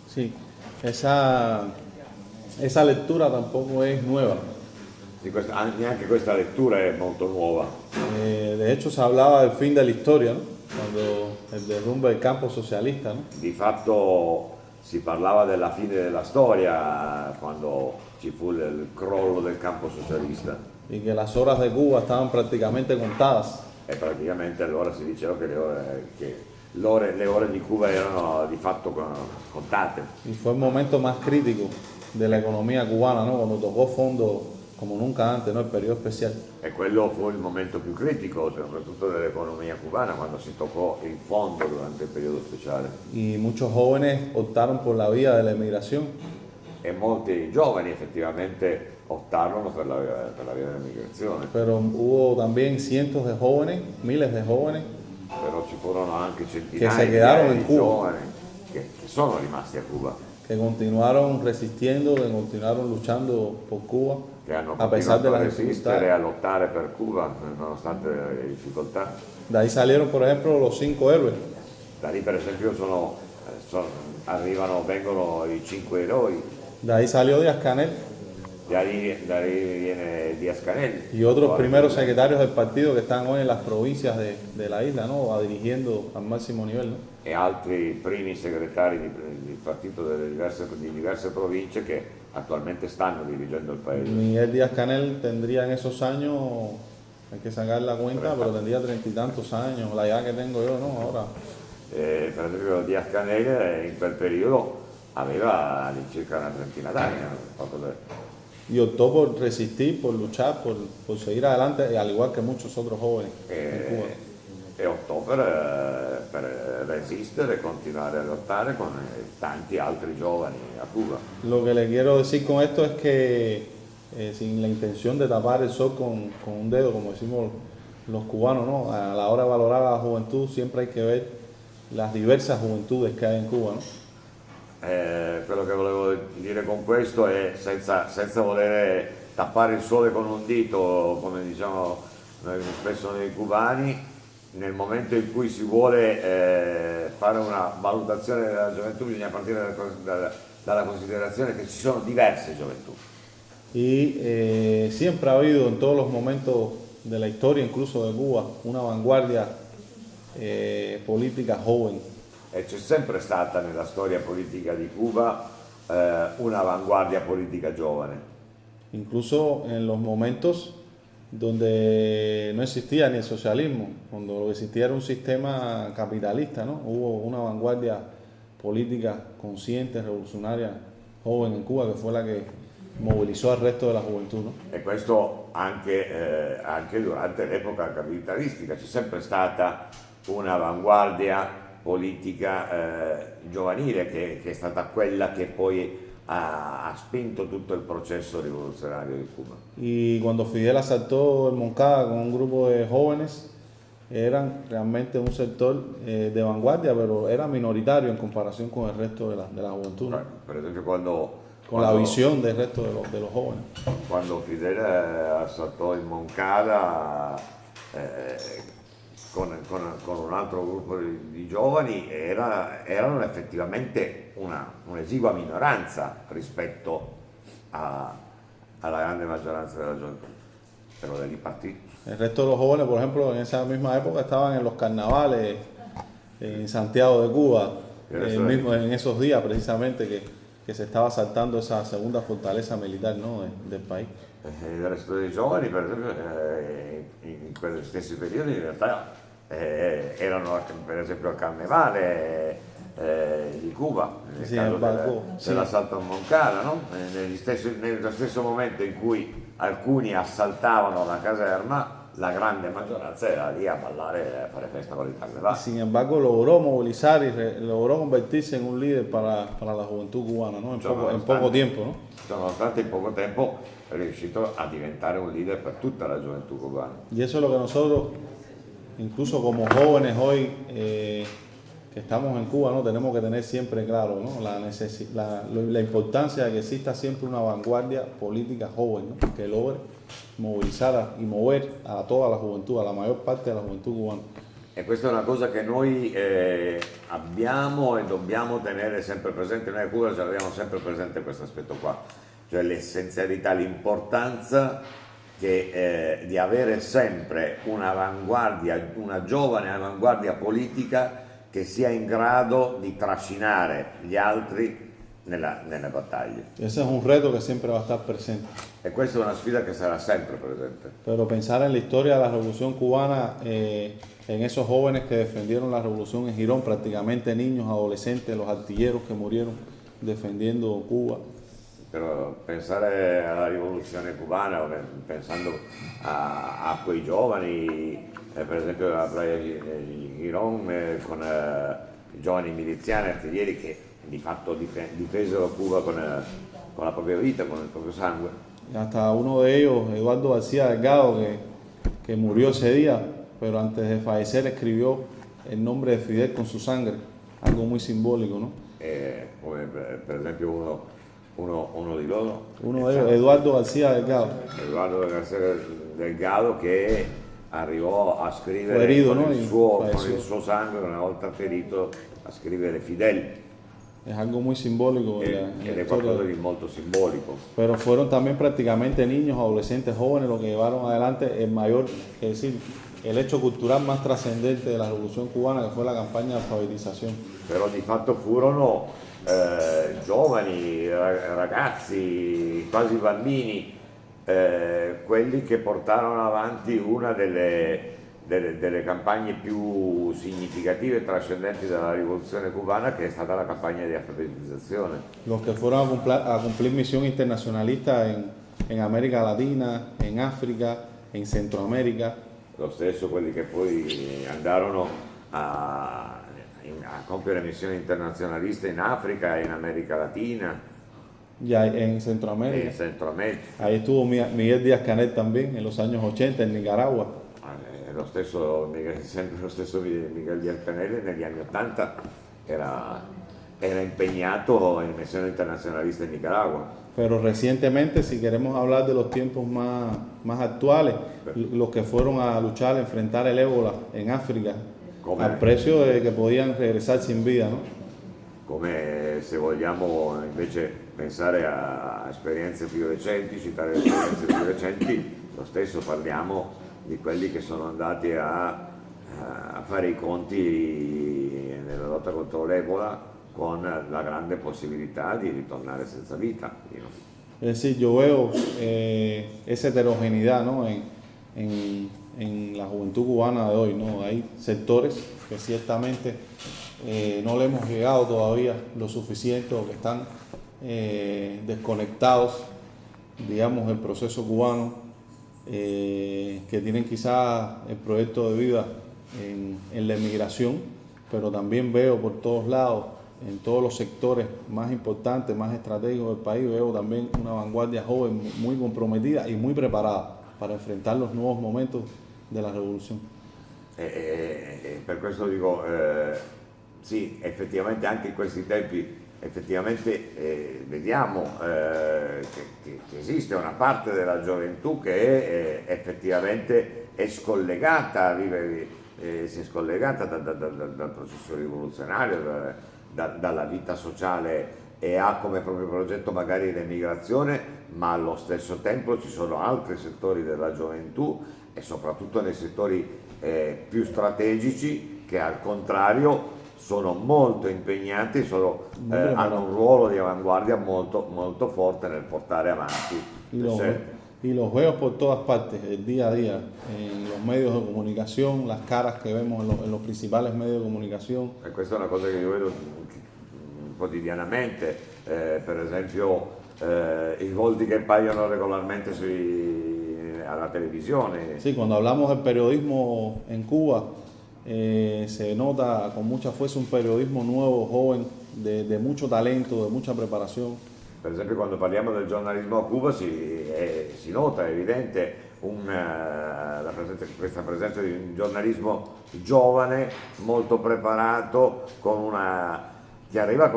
Sí, esa lectura tampoco es nueva. Sì, neanche questa lettura è molto nuova. De hecho, se hablaba del fin de la historia, ¿no? Cuando el derrumbe del campo socialista, ¿no? Di fatto si parlava della fine della storia quando ci fu il crollo del campo socialista Y que las horas de Cuba estaban prácticamente contadas. e praticamente allora si diceva che le ore di Cuba erano di fatto contate. Y fue el momento más crítico de la economía cubana, ¿no? Cuando tocó fondo como nunca antes, ¿no? El periodo especial. E quello fu il momento più critico, soprattutto dell'economia cubana, quando si toccò il fondo durante il periodo speciale. Y muchos jóvenes optaron por la vía de la emigración. E molti giovani effettivamente optarono per la via dell'emigrazione, Pero hubo también cientos de jóvenes, miles de jóvenes, però ci furono anche Che se centinaia quedarono in di Cuba. giovani che sono rimasti a Cuba, que continuaron resistiendo, que continuaron luchando por Cuba, che hanno a pesar de continuato a las resistere, dificultades. a lottare per Cuba nonostante le difficoltà. De ahí salieron, por ejemplo, los 5 héroes. Da lì per esempio vengono i 5 eroi, De ahí salió Díaz-Canel da lì viene Díaz-Canel y otros primeros secretarios del partido que están hoy en las provincias de la isla, ¿no? Dirigiendo al máximo nivel, ¿no? e altri primi segretari di partito di diverse province che attualmente stanno dirigendo il paese. Miguel Díaz-Canel tendría en esos años, hay que sacar la cuenta, pero tendría 30 y tantos años, la edad que tengo yo, ¿no? Ahora. Per esempio Díaz-Canel in quel periodo aveva all'incirca una trentina d'anni, Y optó por resistir, por luchar, por seguir adelante, al igual que muchos otros jóvenes en Cuba. e optò per resistere e continuare a lottare con tanti altri giovani a Cuba. Lo que le quiero decir con esto es que sin la intención de tapar el sol con un dedo, como decimos los cubanos, ¿no? A la hora de valorar a la juventud siempre hay que ver las diversas juventudes que hay en Cuba, ¿no? Quello che volevo dire con questo è senza voler tappare il sole con un dito, come diciamo spesso noi cubani, nel momento in cui si vuole fare una valutazione della gioventù bisogna partire dalla considerazione che ci sono diverse gioventù. Y siempre ha habido en todos los momentos de la historia, incluso de Cuba, una vanguardia política joven. E c'è sempre stata nella storia politica di Cuba una avanguardia politica giovane. Incluso en los momentos donde no existía ni el socialismo, cuando lo que existía era un sistema capitalista, ¿no? Hubo una vanguardia política consciente, revolucionaria, joven en Cuba, que fue la que movilizó al resto de la juventud, ¿no? E questo anche durante l'epoca capitalistica c'è sempre stata una avanguardia politica giovanile che è stata quella che poi ha spinto tutto il processo rivoluzionario di Cuba. Y cuando Fidel asaltó el Moncada con un grupo de jóvenes, eran realmente un sector de vanguardia, pero era minoritario en comparación con el resto de la juventud, ¿no? Per esempio quando La visión del resto de los jóvenes. Quando Fidel assaltò il Moncada con un altro gruppo di giovani erano effettivamente un'esigua minoranza rispetto alla grande maggioranza della gioventù, pero de allí partì. El resto de los jóvenes, por ejemplo, en esa misma época estaban en los carnavales en Santiago de Cuba, en esos días precisamente que se estaba asaltando esa segunda fortaleza militar, ¿no? del país. del resto dei giovani, per esempio, in quegli stessi periodi in realtà erano per esempio al carnevale di Cuba, nel Sì, caso al Balcò, sì. dell'assalto a Moncada, no? Nello stesso momento in cui alcuni assaltavano la caserma, la grande maggioranza era lì a ballare, a fare festa con il Y carnevale. sin embargo logró movilizar y logró convertirse en un líder para la juventud cubana, ¿no? En poco tiempo, ¿no? Nonostante in poco tempo è riuscito a diventare un leader per tutta la gioventù cubana. Y eso es lo que nosotros, incluso como jóvenes hoy que estamos en Cuba, ¿no? Tenemos que tener siempre claro, ¿no? La importancia de que exista siempre una vanguardia política joven, ¿no? Que logre movilizar y mover a toda la juventud, a la mayor parte de la juventud cubana. E questa è una cosa che noi abbiamo e dobbiamo tenere sempre presente. Noi a Cuba ci abbiamo sempre presente questo aspetto qua, cioè l'essenzialità, l'importanza di avere sempre un'avanguardia, una giovane avanguardia politica che sia in grado di trascinare gli altri nelle battaglie. Ese es un reto que siempre va a estar presente. E questa è una sfida che sarà sempre presente. Pero pensar en la historia de la Revolución Cubana, en esos jóvenes que defendieron la revolución en Girón, prácticamente niños, adolescentes, los artilleros que murieron defendiendo Cuba. Però pensare alla rivoluzione cubana, pensando a quei giovani, per esempio la playa di Girón, con i giovani miliziani, artiglieri che di fatto difesero Cuba con la propria vita, con il proprio sangue. Y hasta uno de ellos, Eduardo García Delgado, que murió ese día, pero antes de fallecer escribió el nombre de Fidel con su sangre, algo muy simbólico, ¿no? Come per esempio uno di loro, Uno de ellos, Eduardo García Delgado. Eduardo García Delgado, che arrivò a scrivere Ferito, con, no? con il suo sangue, una volta ferito, a scrivere Fidel. Es algo muy simbólico en la Ed è historia. qualcosa di molto simbolico. Pero fueron también prácticamente niños, adolescentes, jóvenes los que llevaron adelante el mayor, es decir, el hecho cultural más trascendente de la Revolución Cubana, que fue la campaña de alfabetización. Però di fatto furono giovani, ragazzi, quasi bambini, quelli che portarono avanti una delle campagne più significative e trascendenti della rivoluzione cubana, che è stata la campagna di alfabetizzazione. Los que fueron a cumplir misión internacionalista en América Latina, en África, en Centroamérica. Lo stesso quelli che poi andarono a compiere missioni internazionaliste in Africa e in America Latina Ya en e in Centroamérica. Centroamerica. Ahí estuvo Miguel Díaz-Canel también en los años 80 en Nicaragua. Sempre lo stesso Miguel Díaz-Canel negli anni 80 era impegnato in missione internazionalista in Nicaragua. Pero recientemente, si queremos hablar de los tiempos más actuales, los que fueron a luchar, a enfrentar el ébola en África, al precio de que podían regresar sin vida, ¿no? Come se vogliamo invece pensare a esperienze più recenti, citare esperienze più recenti, lo stesso parliamo di quelli che sono andati a fare i conti nella lotta contro l'Ebola con la grande possibilità di ritornare senza vita. Es decir, yo veo esa heterogeneidad, ¿no? en la juventud cubana de hoy, ¿no? Hay sectores que ciertamente no le hemos llegado todavía lo suficiente o que están desconectados, digamos, del proceso cubano, que tienen quizás el proyecto de vida en la emigración, pero también veo por todos lados, en todos los sectores más importantes, más estratégicos del país, veo también una vanguardia joven muy comprometida y muy preparada para enfrentar los nuevos momentos de la revolución. Per questo dico, sì, effettivamente anche in questi tempi vediamo che esiste una parte della gioventù che effettivamente è scollegata, si è scollegata dal processo rivoluzionario, dalla vita sociale, e ha come proprio progetto magari l'emigrazione, ma allo stesso tempo ci sono altri settori della gioventù e soprattutto nei settori più strategici che al contrario sono molto impegnati, hanno un ruolo di avanguardia molto, molto forte nel portare avanti le scelte. Y los veo por todas partes, el día a día, en los medios de comunicazione, las caras che vemos en los principales medios de comunicazione. E questa è una cosa che io vedo quotidianamente, per esempio i volti che paiono regolarmente alla televisione. Sí, cuando hablamos del periodismo en Cuba, se nota con mucha fuerza un periodismo nuevo, joven, de mucho talento, de mucha preparación. Per esempio quando parliamo del giornalismo a Cuba si nota, è evidente questa presenza di un giornalismo giovane, molto preparato, che arriva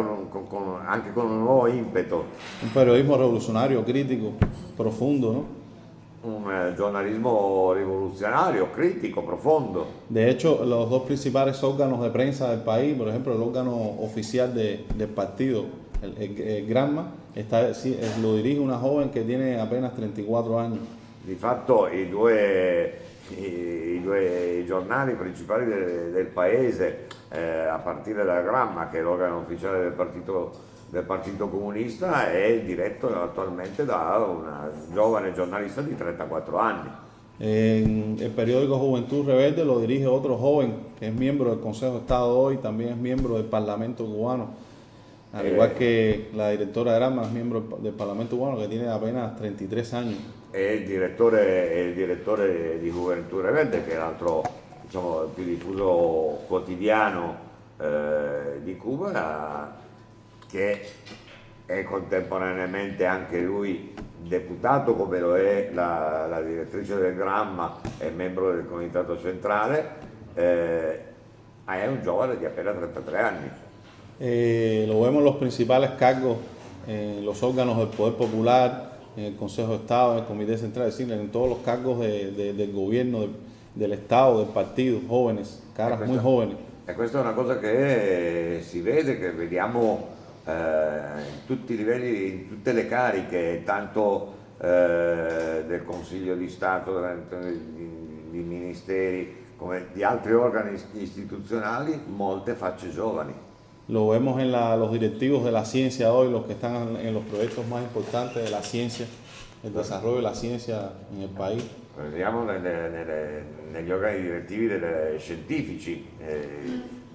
anche con un nuovo impeto. Un periodismo revolucionario, crítico, profundo, ¿no? Un giornalismo rivoluzionario, critico, profondo. De hecho, los dos principales órganos de prensa del país, por ejemplo, el órgano oficial del partido, el Granma, lo dirige una joven che tiene apenas 34 anni. Di fatto i due giornali principali del paese, a partire dal Granma, che è l'organo ufficiale del Partito Comunista, è diretto attualmente da una giovane giornalista di 34 anni. El periódico Juventud Rebelde lo dirige otro joven que es miembro del Consejo de Estado hoy, también es miembro del Parlamento cubano. Al igual que la directora de Granma es miembro del Parlamento cubano, que tiene apenas 33 años. È il direttore di Juventud Rebelde, che è l'altro, diciamo, più diffuso quotidiano di Cuba, che è contemporaneamente anche lui deputato, come lo è la direttrice del Granma, è membro del Comitato Centrale, è un giovane di appena 33 anni. Lo vemos en los principales cargos, en los órganos del Poder Popular, en el Consejo de Estado, en el Comité Central, es decir, en todos los cargos del gobierno, del Estado, del partido, jóvenes, caras muy jóvenes. E questa è una cosa che si vede, che vediamo in tutti i livelli, in tutte le cariche, tanto del Consiglio di Stato, di ministeri, come di altri organi istituzionali, molte facce giovani. Lo vemos en los directivos de la ciencia hoy, los que están en los proyectos más importantes de la ciencia, el desarrollo de la ciencia en el país. Vediamo negli organi direttivi scientifici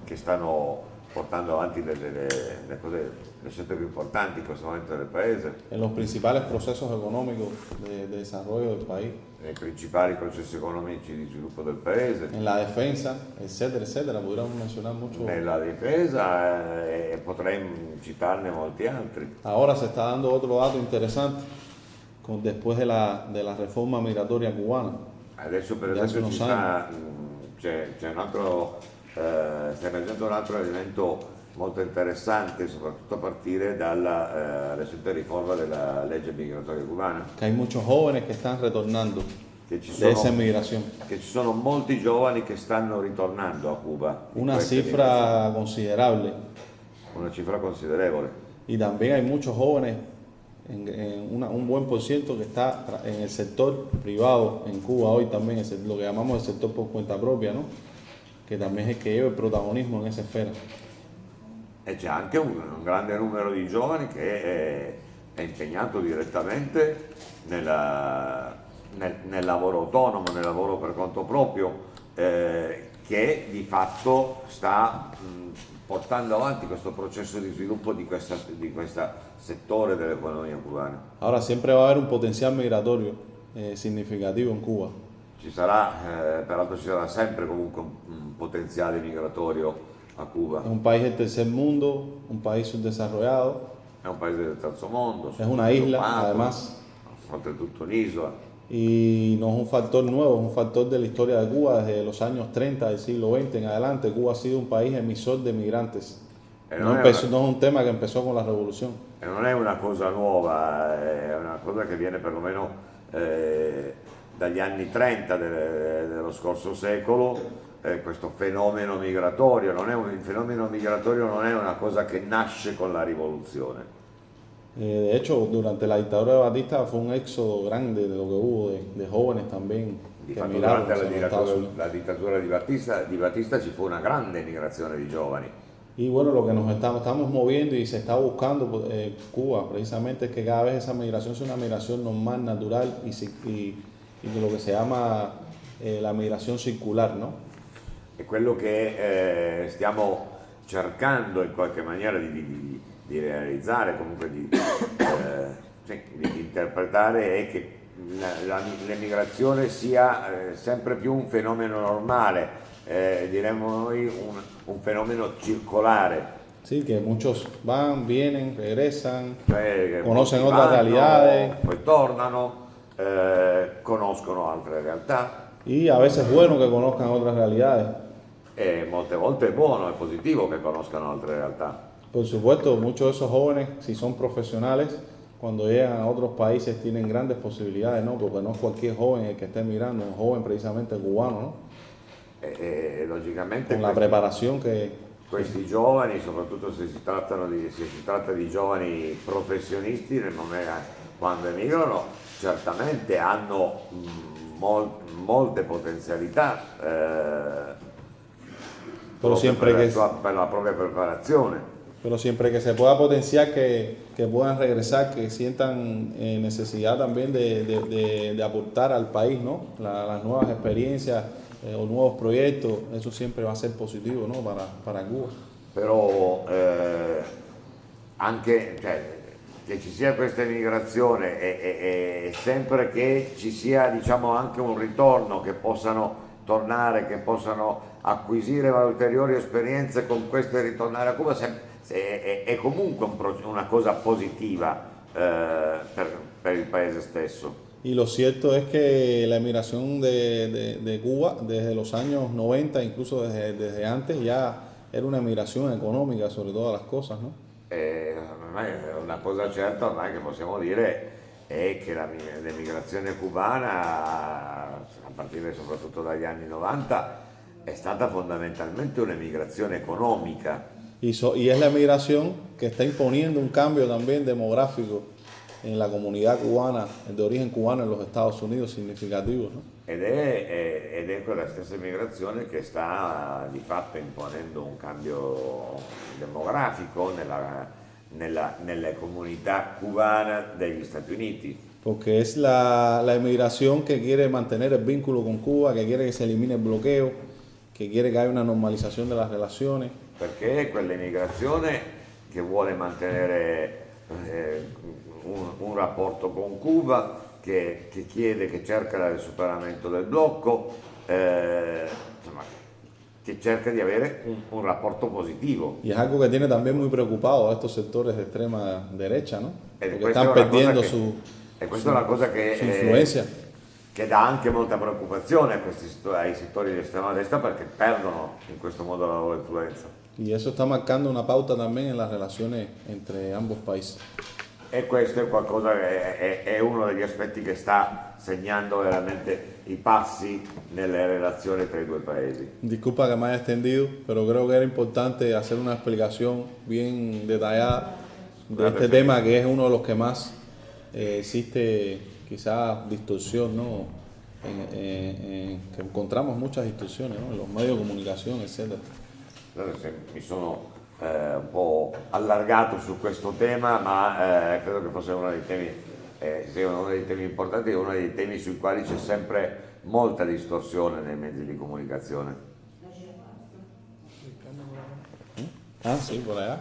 che stanno portando avanti le scelte più importanti in questo momento del paese. En los principales procesos económicos de desarrollo del país. Nei principali processi economici di sviluppo del paese. En la defensa, etcétera, etcétera. Podríamos mencionar mucho. Nella difesa e potrei citarne molti altri. Ahora se está dando otro dato interesante después de la reforma migratoria cubana. Adesso per esempio c'è un altro, sta emergendo un altro elemento molto interessante, soprattutto a partire dalla recente riforma della legge migratoria cubana. Que hay muchos jóvenes que están retornando Che ci de esa inmigración. Che ci sono molti giovani che stanno ritornando a Cuba. Una cifra considerable. Una cifra considerevole. Y también hay muchos jóvenes, un buen por ciento que está en el sector privado en Cuba hoy también, lo que llamamos el sector por cuenta propia, ¿no? Que también es el que lleva el protagonismo en esa esfera. E c'è anche un grande numero di giovani che è impegnato direttamente nel lavoro autonomo, nel lavoro per conto proprio, che di fatto sta portando avanti questo processo di sviluppo di questo settore dell'economia cubana. Ahora siempre va a haber un potencial migratorio significativo en Cuba. Ci sarà, peraltro ci sarà sempre comunque un potenziale migratorio a Cuba. Es un país del tercer mundo, un país subdesarrollado. È un paese del terzo mondo. Es una isla, además. Oltretutto un'isola. Y no es un factor nuevo, es un factor de la historia de Cuba. Desde los años 30 del siglo XX en adelante, Cuba ha sido un país emisor de migrantes. No es un tema que empezó con la revolución. E non è una cosa nuova, è una cosa che viene perlomeno dagli anni 30 dello scorso secolo. Questo fenomeno migratorio il fenomeno migratorio non è una cosa che nasce con la rivoluzione. De hecho, durante la dictadura de Batista fue un éxodo grande de lo que hubo de jóvenes también. Di fatto, durante la dittatura di Batista ci fu una grande migrazione di giovani. Y bueno, lo que estamos moviendo y se está buscando Cuba precisamente es que cada vez esa migración sea una migración normal, natural y lo que se llama la migrazione circolare, no? È quello che stiamo cercando in qualche maniera di realizzare, comunque di interpretare, è che l'emigrazione sia sempre più un fenomeno normale, diremmo noi un fenomeno circolare. Sí, que muchos van, vienen, regresan, Cioè, conocen molti otras vanno, realidades. poi tornano, conoscono altre realtà. Y a veces es bueno que conozcan otras realidades. E molte volte è buono, è positivo che conoscano altre realtà. Por supuesto, muchos de esos jóvenes, si son profesionales, cuando llegan a otros países tienen grandes posibilidades, ¿no? Porque no es cualquier joven el que esté emigrando, un joven precisamente cubano, ¿no? E logicamente Con la preparación que... questi giovani, soprattutto se si tratta di giovani professionisti, quando emigrano, certamente hanno molte potenzialità Pero siempre que... per la propria preparazione. Pero siempre que se pueda potenciar, que puedan regresar, que sientan necesidad también de aportar al país, ¿no? Las nuevas experiencias o nuevos proyectos, eso siempre va a ser positivo, ¿no? Para Cuba. Però anche che ci sia questa emigrazione e sempre che ci sia, diciamo, anche un ritorno, che possano tornare, che possano acquisire ulteriori esperienze con questo e ritornare a Cuba, è comunque una cosa positiva per il paese stesso. Y lo cierto es que la emigración de Cuba desde los años 90, incluso desde antes, ya era una emigración económica sobre todas las cosas, ¿no? Una cosa certa ormai che possiamo dire è che l'emigrazione cubana, a partire soprattutto dagli anni 90, è stata fondamentalmente un'emigrazione economica. Y es la emigración que está imponiendo un cambio también demográfico en la comunidad cubana, de origen cubano en los Estados Unidos, significativo, ¿no? Ed è quella stessa emigrazione che sta di fatto imponendo un cambio demografico nella comunità cubana degli Stati Uniti. Porque es la emigración que quiere mantener el vínculo con Cuba, que quiere que se elimine el bloqueo, que quiere que haya una normalización de las relaciones. Perché è quell'emigrazione che vuole mantenere un rapporto con Cuba, che chiede, che cerca il superamento del blocco, insomma, che cerca di avere un rapporto positivo. Y es algo que tiene también muy preocupado a estos sectores de extrema derecha, ¿no? Porque Questa están è una perdiendo cosa questa è una cosa che su influencia. Che dà anche molta preoccupazione ai settori di estrema destra, perché perdono in questo modo la loro influenza. Y eso está marcando una pauta también en las relaciones entre ambos países. E questo è qualcosa che è uno degli aspetti che sta segnando veramente i passi nelle relazioni tra i due paesi. Disculpa que me haya extendido, pero creo que era importante hacer una explicación bien detallada de este tema, que es uno de los que más existe quizás distorsión, ¿no? Que encontramos muchas distorsiones, ¿no? En los medios de comunicación, etc. Mi sono un po' allargato su questo tema, ma credo che fosse uno dei temi, sia uno dei temi importanti e uno dei temi sui quali c'è sempre molta distorsione nei mezzi di comunicazione. Ah, sì, por allá.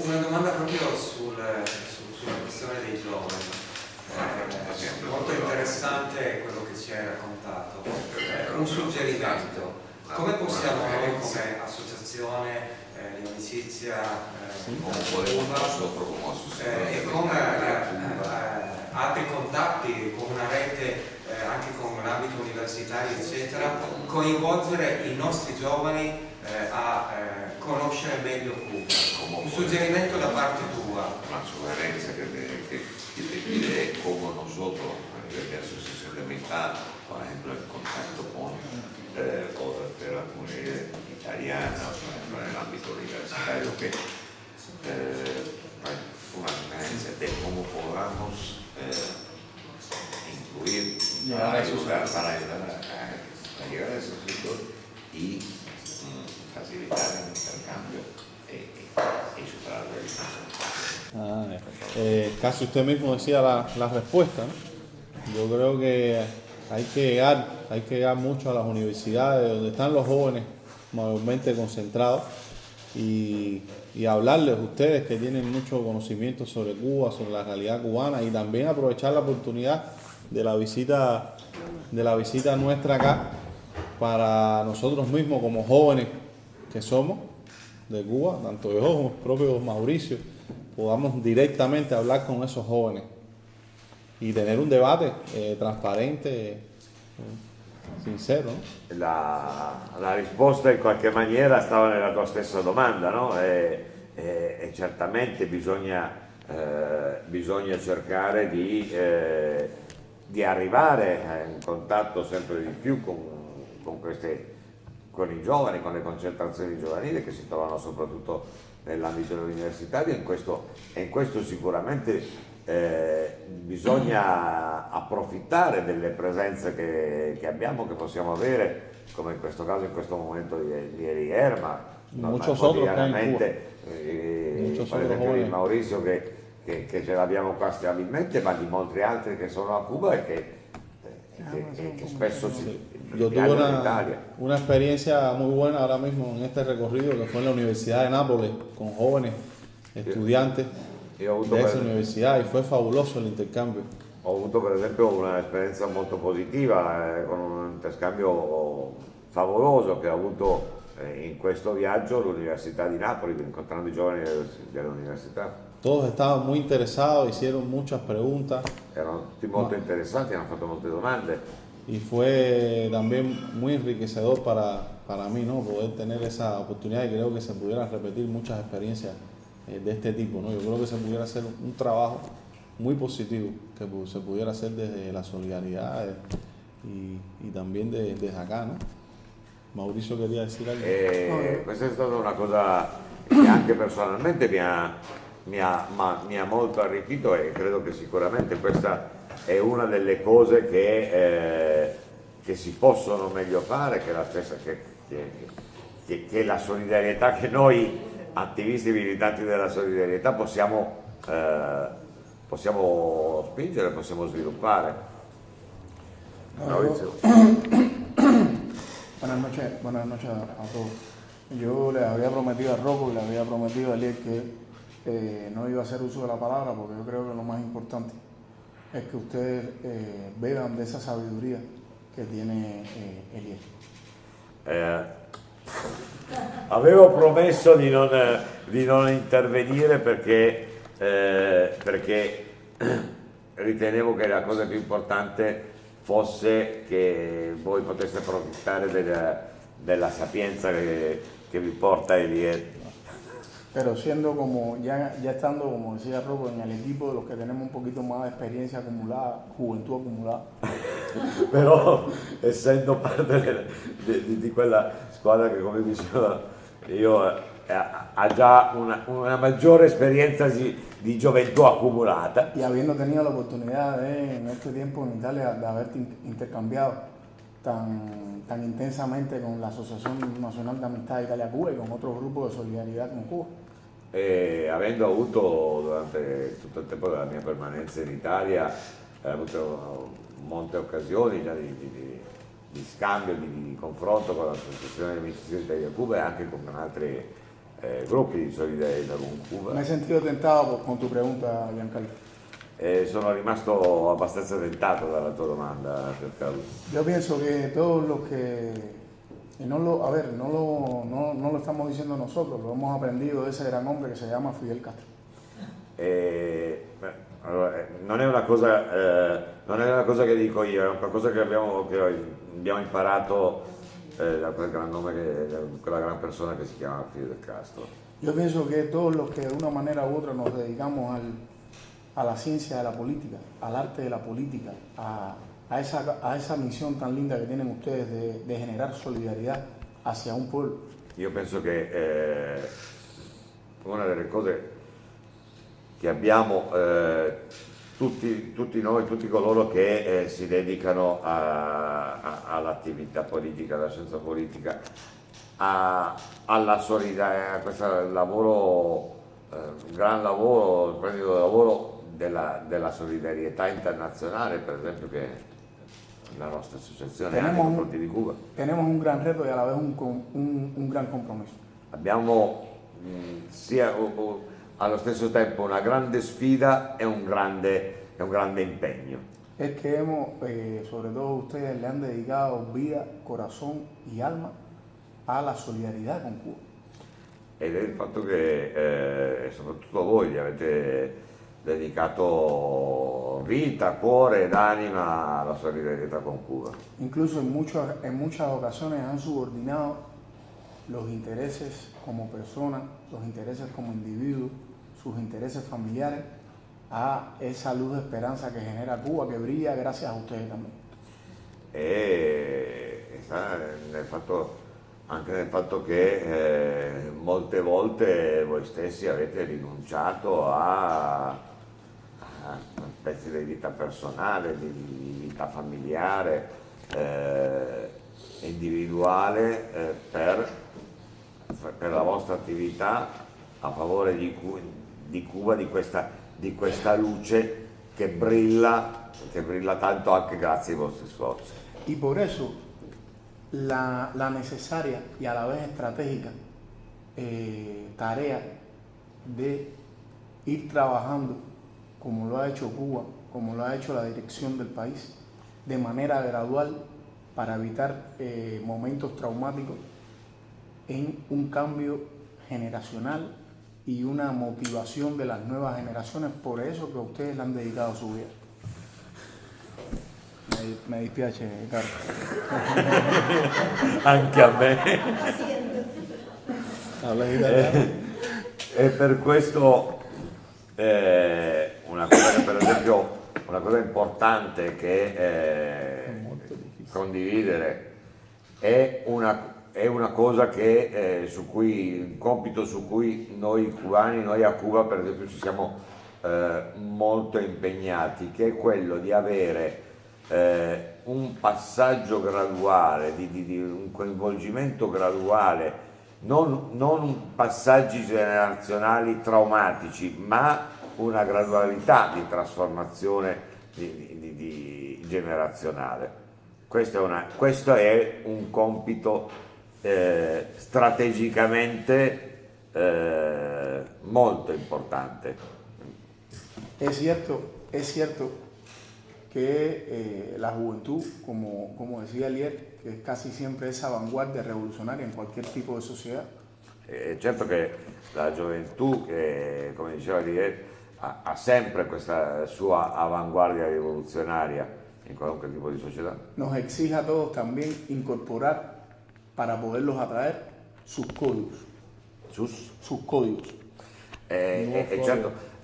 Una domanda proprio sulla questione dei giovani. Molto interessante quello che ci hai raccontato. Un suggerimento: come possiamo noi come associazione di amicizia e con altri contatti, con una rete anche con l'ambito universitario eccetera, coinvolgere i nostri giovani a conoscere meglio Cuba? Un suggerimento da parte tua. Una sugerencia que te pide cómo nosotros, a nivel de asociación de amistad, por ejemplo, en contacto con la comunidad italiana, por ejemplo, en el ámbito universitario, que una sugerencia de cómo podamos incluir para ayudar a llegar a esos sectores y facilitar el intercambio y superar la distancia. Casi usted mismo decía la respuesta, ¿no? Yo creo que hay que llegar mucho a las universidades donde están los jóvenes mayormente concentrados y hablarles a ustedes que tienen mucho conocimiento sobre Cuba, sobre la realidad cubana, y también aprovechar la oportunidad de la visita nuestra acá para nosotros mismos como jóvenes que somos de Cuba, tanto yo como el propio Mauricio, podamos directamente hablar con esos jóvenes y tener un debate transparente, sincero, no? La risposta in qualche maniera stava nella tua stessa domanda, no? E certamente bisogna cercare di arrivare in contatto sempre di più con i giovani, con le concentrazioni giovanili che si trovano soprattutto nell'ambito universitario, e in questo sicuramente bisogna approfittare delle presenze che abbiamo, che possiamo avere, come in questo caso, in questo momento di Erma, quotidianamente, per esempio di Maurizio che ce l'abbiamo qua stabilmente, ma di molti altri che sono a Cuba e che spesso Yo tuve una experiencia muy buena ahora mismo en este recorrido que fue en la Universidad de Nápoles con jóvenes estudiantes de esa universidad, y fue fabuloso el intercambio. Ho avuto per esempio un'esperienza molto positiva con un interscambio favoloso che ho avuto in questo viaggio all'Università di Napoli, incontrando i giovani dell'università. Todos estaban muy interesados, hicieron muchas preguntas. Erano tutti molto interessati, hanno fatto molte domande. Y fue también muy enriquecedor para mí, ¿no? Poder tener esa oportunidad, y creo que se pudieran repetir muchas experiencias de este tipo, ¿no? Yo creo que se pudiera hacer un trabajo muy positivo, que se pudiera hacer desde la solidaridad y también desde acá, ¿no? Mauricio quería decir algo. Questa è stata una cosa che anche personalmente mi ha molto arricchito, e credo che sicuramente questa è una delle cose che si possono meglio fare, che la stessa che la solidarietà che noi attivisti militanti della solidarietà possiamo spingere, possiamo sviluppare. Maurizio. Buenas noches a todos. Yo le había prometido a Rocco y le había prometido a Eliel que no iba a hacer uso de la palabra, porque yo creo que lo más importante es que ustedes beban de esa sabiduría che tiene Eliel. Avevo promesso di non intervenire perché ritenevo che la cosa più importante fosse che voi poteste approfittare della sapienza che vi porta Eliel. Pero siendo como, ya estando, como decía Rocco, en el equipo de los que tenemos un poquito más de experiencia acumulada, juventud acumulada. Però essendo parte di quella squadra che, come dicevo io, ha già una maggiore esperienza di gioventù accumulata. Y habiendo tenido la oportunidad en este tiempo en Italia de haberte intercambiado tan intensamente con la Asociación Nacional de Amistad Italia-Cuba y con otros grupos de solidaridad con Cuba. E avendo avuto durante tutto il tempo della mia permanenza in Italia, ho avuto molte occasioni già di scambio, di confronto con l'Associazione di Amicizia Italia-Cuba e anche con altri gruppi di solidarietà con Cuba. Me he sentido tentado con tu pregunta, Giancarlo. Sono rimasto abbastanza tentato dalla tua domanda, Giancarlo. Yo pienso que todos los que, y no lo estamos diciendo nosotros, lo hemos aprendido de ese gran hombre que se llama Fidel Castro. Allora, non è una cosa che dico io, è qualcosa che abbiamo imparato da quel gran nome, quella gran persona che si chiama Fidel Castro. Yo pienso que todos los que de una manera u otra nos dedicamos a la ciencia de la política, al arte de la política, a esa misión tan linda que tienen ustedes de generar solidaridad hacia un pueblo. Io penso che una delle cose che abbiamo tutti noi, tutti coloro che si dedicano all'attività politica, alla scienza politica, alla solidarietà, a questo lavoro, gran lavoro, splendido lavoro della solidarietà internazionale, per esempio, che la nostra associazione ha nei confronti di Cuba. Tenemos un gran reto y a la vez un gran compromiso. Abbiamo allo stesso tempo una grande sfida e un grande impegno. Es que sobre todo ustedes, le han dedicado vida, corazón y alma a la solidaridad con Cuba. Ed è il fatto che soprattutto voi gli avete dedicato vita, cuore ed anima alla solidarietà con Cuba. Incluso en muchas ocasiones han subordinado los intereses como personas, los intereses como individuos, sus intereses familiares a esa luz de esperanza que genera Cuba, que brilla gracias a ustedes también. E sta anche nel fatto che molte volte voi stessi avete rinunciato a pezzi di vita personale, di vita familiare, individuale, per la vostra attività a favore di Cuba, di questa luce che brilla tanto anche grazie ai vostri sforzi. Y por eso la necesaria y a la vez estratégica tarea de ir trabajando como lo ha hecho Cuba, como lo ha hecho la dirección del país, de manera gradual para evitar momentos traumáticos en un cambio generacional y una motivación de las nuevas generaciones. Por eso que ustedes le han dedicado su vida. Me dispiace, Carlos. Anche a me. E per questo una cosa che, per esempio, una cosa importante che condividere è una cosa che un compito su cui noi cubani, noi a Cuba per esempio ci siamo molto impegnati, che è quello di avere un passaggio graduale, di un coinvolgimento graduale, non passaggi generazionali traumatici, ma una gradualità di trasformazione generazionale. Questo è un compito strategicamente molto importante. Es cierto que la juventud, como decía Lier, que es casi siempre esa vanguardia revolucionaria en cualquier tipo de sociedad. Certo che la gioventù, che come diceva Lier, ha sempre questa sua avanguardia rivoluzionaria in qualunque tipo di società. Nos exige a todos también incorporar, para poderlos atraer, sus códigos. Sus códigos. È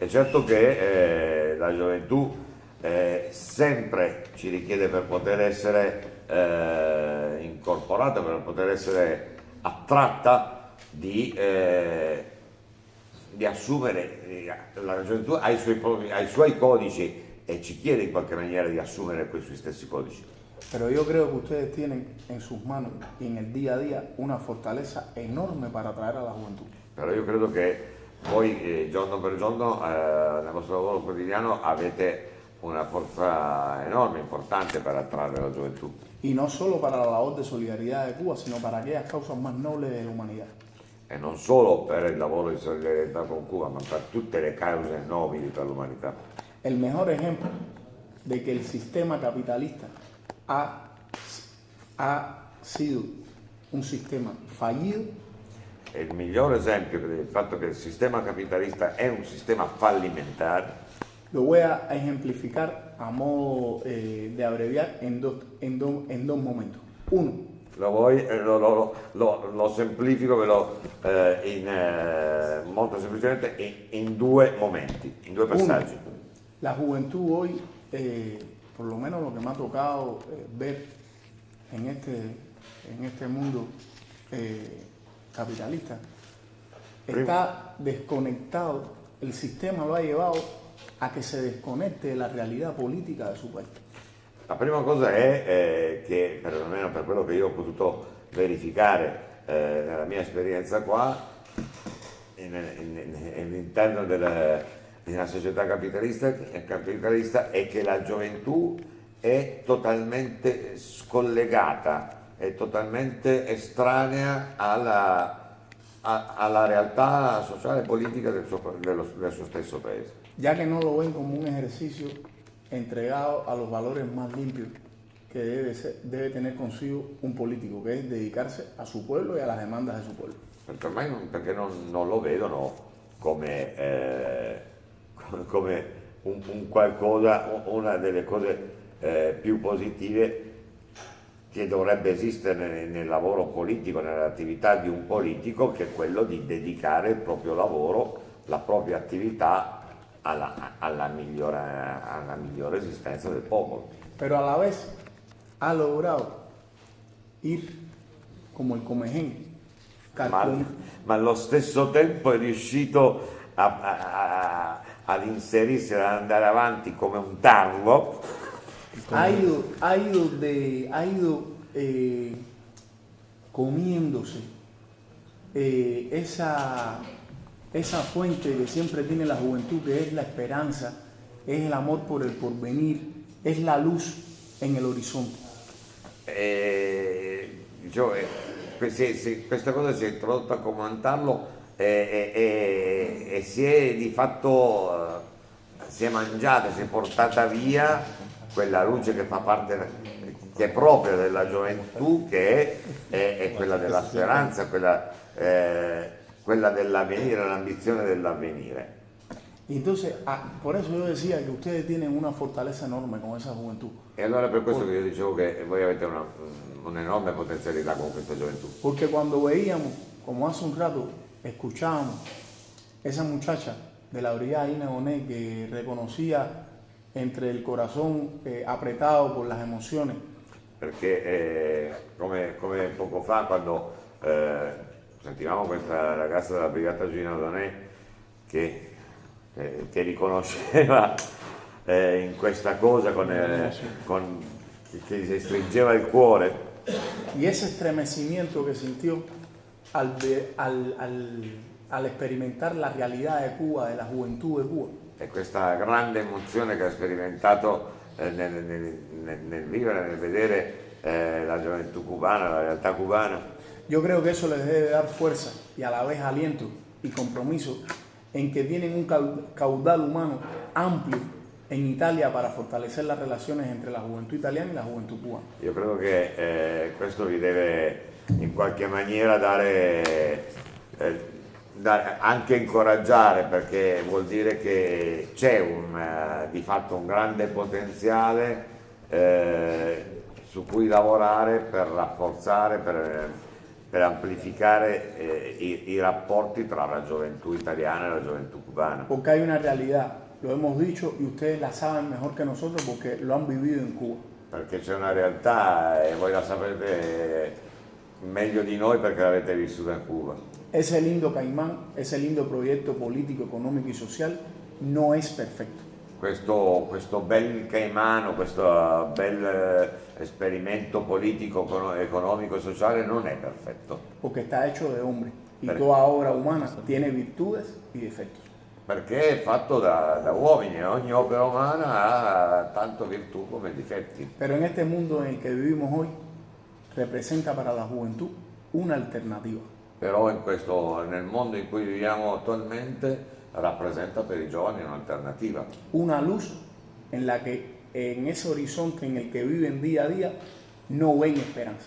certo che la gioventù sempre ci richiede, per poter essere incorporata, per poter essere attratta, di assumere, la gioventù ha i suoi codici e ci chiede in qualche maniera di assumere quei suoi stessi codici. Pero yo creo que ustedes tienen en sus manos y en el día a día una fortaleza enorme para atraer a la juventud. Però io credo che voi giorno per giorno nel vostro lavoro quotidiano avete una forza enorme, importante per attrarre la gioventù. Y no solo para la labor de solidaridad de Cuba, sino para aquellas causas más nobles de la humanidad. E non solo per il lavoro di solidarietà con Cuba, ma per tutte le cause nobili per l'umanità. El mejor ejemplo de que el sistema capitalista ha sido un sistema fallido. E il miglior esempio del fatto che il sistema capitalista è un sistema fallimentare Lo voy a ejemplificar a modo de abreviar en dos momentos. Uno, lo semplifico molto semplicemente in due momenti, in due passaggi. uno, la juventud hoy, por lo menos lo que me ha tocado ver en este mundo capitalista, está desconectado. El sistema lo ha llevado a que se desconecte de la realidad política de su país? La prima cosa è che, perlomeno per quello che io ho potuto verificare nella mia esperienza qua, all'interno di una società capitalista, è che la gioventù è totalmente scollegata, è totalmente estranea alla realtà sociale e politica del suo stesso paese. Ya que no lo ven como un ejercicio entregado a los valores más limpios que debe tener consigo un político, que es dedicarse a su pueblo y a las demandas de su pueblo. Perché ormai non lo vedono come un qualcosa, una delle cose più positive che dovrebbe esistere nel lavoro politico, nell'attività di un politico, che è quello di dedicare il proprio lavoro, la propria attività alla migliore esistenza del popolo. Pero a la vez ha logrado ir como el comején, Ma allo stesso tempo è riuscito ad inserirsi, ad andare avanti come un tarlo. ha ido comiéndose esa fuente que siempre tiene la juventud, que es la esperanza, es el amor por el porvenir, es la luz en el horizonte. Questa cosa si è introdotta come un tarlo e si è di fatto si è mangiata, si è portata via quella luce che fa parte, che è propria della gioventù, che è quella della speranza, quella dell'avvenire, l'ambizione dell'avvenire. Y entonces, por eso yo decía que ustedes tienen una fortaleza enorme con esa juventud. E allora per questo che io dicevo che voi avete un'enorme potenzialità con questa gioventù. Porque cuando veíamos, como hace un rato, escuchábamos esa muchacha de la brigada Ina Bonet que reconocía entre el corazón apretado por las emociones. Perché come poco fa, quando sentivamo questa ragazza della brigata Gina Bonet che riconosceva in questa cosa che si stringeva il cuore. Y ese estremecimiento que sintió al experimentar la realidad de Cuba, de la juventud de Cuba. E questa grande emozione che ha sperimentato nel vivere, nel vedere la gioventù cubana, la realtà cubana. Yo creo que eso les debe dar fuerza y a la vez aliento y compromiso en que tienen un caudal humano amplio en Italia para fortalecer las relaciones entre la juventud italiana y la juventud cubana. Io credo che questo vi deve in qualche maniera dare anche incoraggiare, perché vuol dire che c'è di fatto un grande potenziale su cui lavorare per rafforzare, per amplificare i rapporti tra la gioventù italiana e la gioventù cubana. Porque hay una realidad, lo hemos dicho y ustedes la saben mejor que nosotros porque lo han vivido en Cuba. Perché c'è una realtà e voi la sapete meglio di noi perché l'avete vissuta in Cuba. Ese lindo Caimán, ese lindo proyecto político, económico y social no es perfecto. Questo bel caimano, questo bel esperimento politico, economico e sociale non è perfetto. Porque está hecho de hombre y Pero- toda obra humana tiene virtudes y defectos. Perché è fatto da uomini, ogni opera umana ha tanto virtù come difetti. Pero en este mundo en el que vivimos hoy, representa para la juventud una alternativa. Però nel mondo in cui viviamo attualmente rappresenta per i giovani un'alternativa. Una luz en la que en ese horizonte en el que viven día a día no ven esperanza.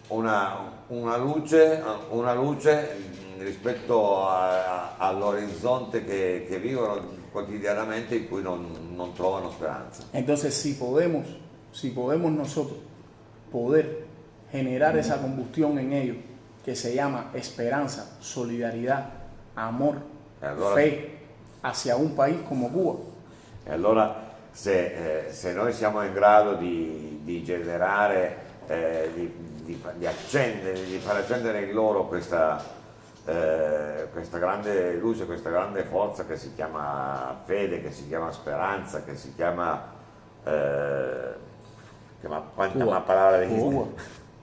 Una luce rispetto all'orizzonte che vivono quotidianamente, in cui non trovano speranza. Entonces, si podemos nosotros poder generar esa combustión en ellos que se llama esperanza, solidaridad, amor, allora- fe hacia un país como Cuba, E allora se noi siamo in grado di generare, di far accendere in loro questa grande luce, questa grande forza che si chiama fede, che si chiama speranza, che si chiama quanta más palabras dijiste? Cuba.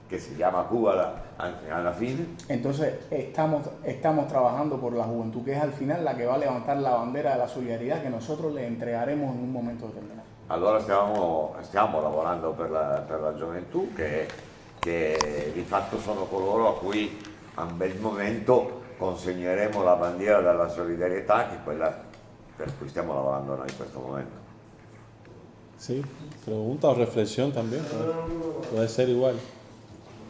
Que se llama Cuba a la fin. Entonces, estamos trabajando por la juventud, que es al final la que va a levantar la bandera de la solidaridad que nosotros le entregaremos en un momento determinato. Allora stiamo lavorando per la gioventù che di fatto sono coloro a cui a un bel momento consegneremo la bandiera della solidarietà, che è quella per cui stiamo lavorando noi in questo momento. Sí, pregunta o reflexión también, puede ser igual.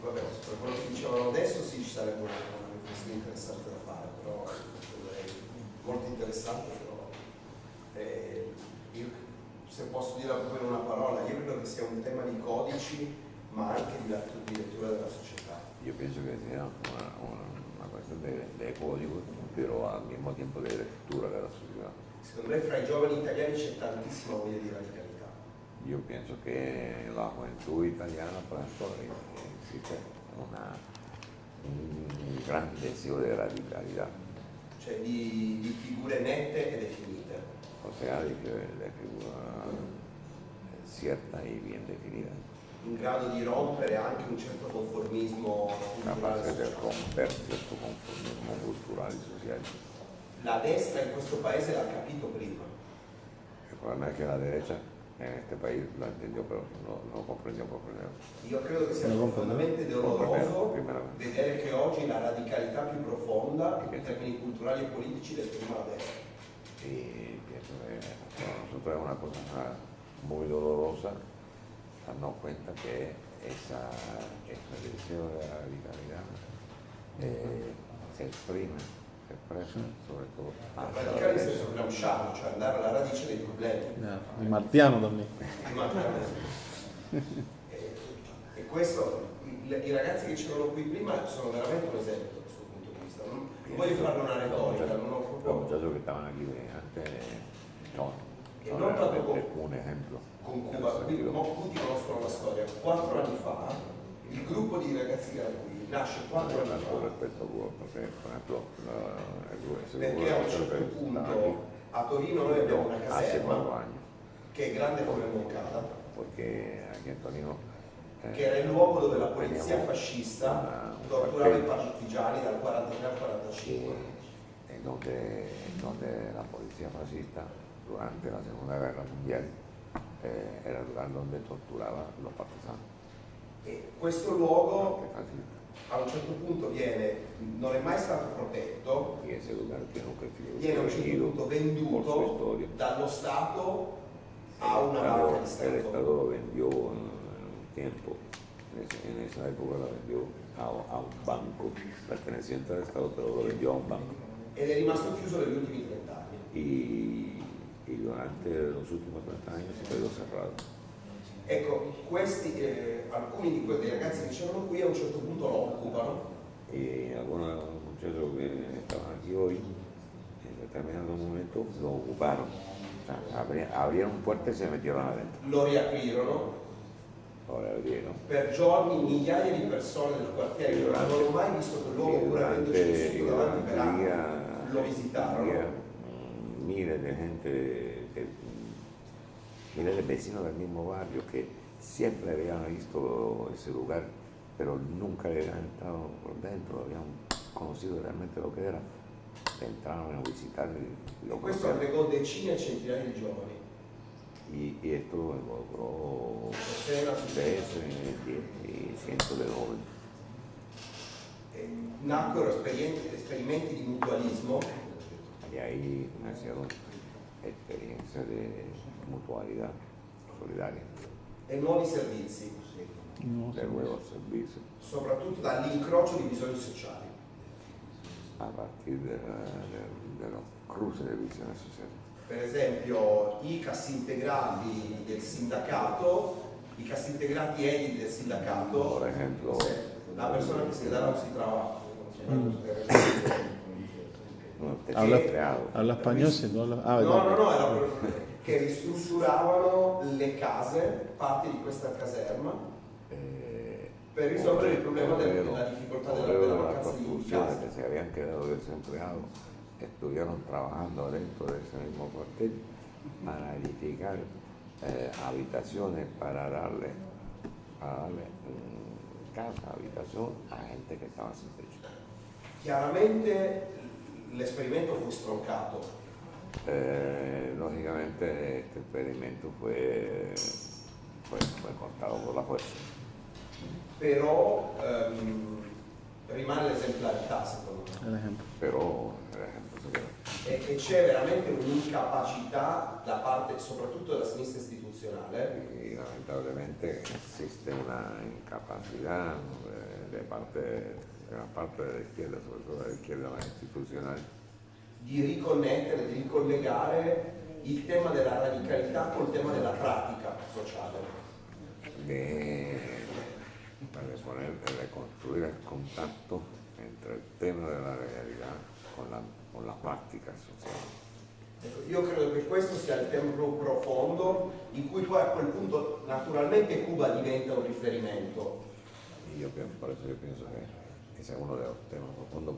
Vabbè, per quello che dicevano adesso sì, ci sarebbe una riflessione interessante da fare, però molto interessante, però io, se posso dire proprio in una parola, io credo che sia un tema di codici ma anche di lettura della società. Yo pienso que sea una cuestión de código, pero al mismo tiempo de lectura de la sociedad. Secondo me fra i giovani italiani c'è tantissima voglia di radicalità. Yo pienso que en la juventud italiana, por ejemplo, existe un gran deseo de radicalidad, Cioè di figure nette e definite. o sea, de figura cierta y bien definida, In grado di rompere anche un certo conformismo culturale capaces de sociale. romper cierto conformismo cultural y social. La destra in questo paese l'ha capito prima. El problema es que la derecha en este país lo entendió, pero no comprendió por primero. Io credo che sia Non profondamente comprendo. doloroso Primeramente. vedere che oggi la radicalità più profonda in termini culturali e politici l'esprime la destra. Y pienso que para nosotros es una cosa muy dolorosa darnos cuenta que ese deseo de la radicalidad se expresa sobre todo hacia la Radicale in derecha. senso gramsciano, cioè andare alla radice dei problemi. Y martiano también. E questo, i ragazzi che c'erano qui prima sono veramente un esempio da questo punto di vista. Non voglio farne una retorica, non ho Los proprio... muchachos que estaban aquí antes son E non tanto realmente un ejemplo. con en Cuba, ese qui sentido. tutti conoscono la storia. 4 anni fa il gruppo di ragazzi che era qui nasce 4 anni Tanto fa respecto a Cuba, porque, por ejemplo, ese perché grupo a un de certo muchachos que estaban punto a Torino noi abbiamo una aquí hace 4 caserma años, che è grande come Moncada, porque aquí en Torino che era il luogo dove la polizia teníamos fascista un torturava i cuartel partigiani dal 43 al 45. en donde la policía fascista durante la Segunda Guerra Mundial era el lugar donde torturaba los partisanos. E questo luogo Fascista. a un certo punto non è mai stato protetto, Y ese lugar que nunca estuvo viene a un certo protegido punto por su venduto historia. dallo Stato a una banca di El Stato. Estado lo vendió en un tiempo, en esa época lo vendió a un banco perteneciente al Estado, pero lo vendió a un banco. Ed è rimasto chiuso negli ultimi 30 anni. Y durante los últimos 30 años se quedó cerrado. Ecco, alcuni di quei ragazzi che c'erano qui a un certo punto lo occupano Y algunos muchachos que estaban aquí hoy, en determinado momento, lo ocuparon. O sea, abrieron puertas y se metieron adentro. lo riaprirono. Ahora abrieron. Per giorni migliaia di persone del quartiere che non avevano mai visto quel luogo, pur avendoci vissuto davanti per anni, lo visitarono. Miles de gente, miles de vecinos del mismo barrio que siempre habían visto ese lugar, pero nunca habían estado por dentro, habían conocido realmente lo que era. Entraron a visitar y lo E questo conocieron. aggregò decine e centinaia di giovani. Y esto involucró Docenas di decenas y cientos de jóvenes. Nacquero esperimenti di mutualismo Y ahí nacieron experiencias de mutualidad solidaria, e nuovi servizi, de nuevos servicios, soprattutto dall'incrocio di bisogni sociali. a partir de los cruces de visiones sociales. Per esempio i cassintegrati del sindacato, i cassintegrati edili del sindacato, Por ejemplo, la persona che si dà non si trova. Habla español, si no habla. No, era che ristrutturavano le case, parti di questa caserma. per risolvere il problema della difficoltà della las mancanza di construcciones casa. que se habían quedado desempleados estuvieron trabajando dentro de ese mismo cuartel para edificar habitaciones para darle casa, habitación a gente que estaba sin techo. Chiaramente l'esperimento fu stroncato, Lógicamente este experimento fue cortado por la fuerza, però rimane l'esemplarità secondo me. El ejemplo. pero el ejemplo se quedó. E c'è veramente un'incapacità da parte soprattutto della sinistra istituzionale Y lamentablemente existe una incapacidad de gran parte de la izquierda, sobre todo de la izquierda más institucional, di riconnettere, di ricollegare il tema della radicalità col tema della pratica sociale. de reconstruir el contacto entre el tema de la realidad con la práctica social. Ecco, io credo che questo sia il tema più profondo in cui poi a quel punto naturalmente Cuba diventa un riferimento. Y por eso yo pienso que ese es uno de los temas profundos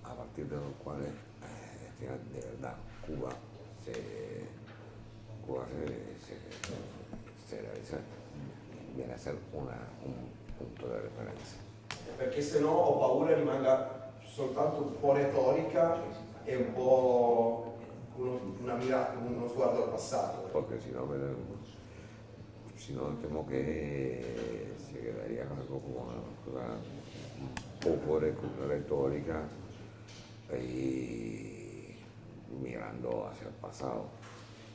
a partir de los cuales de verdad Cuba se realiza, viene a ser un punto de referencia. Perché se no ho paura rimanga soltanto un po' retorica e un po' uno sguardo al passato. Porque si no temo que se quedaría con algo como una cosa un poco retórica y mirando hacia el pasado.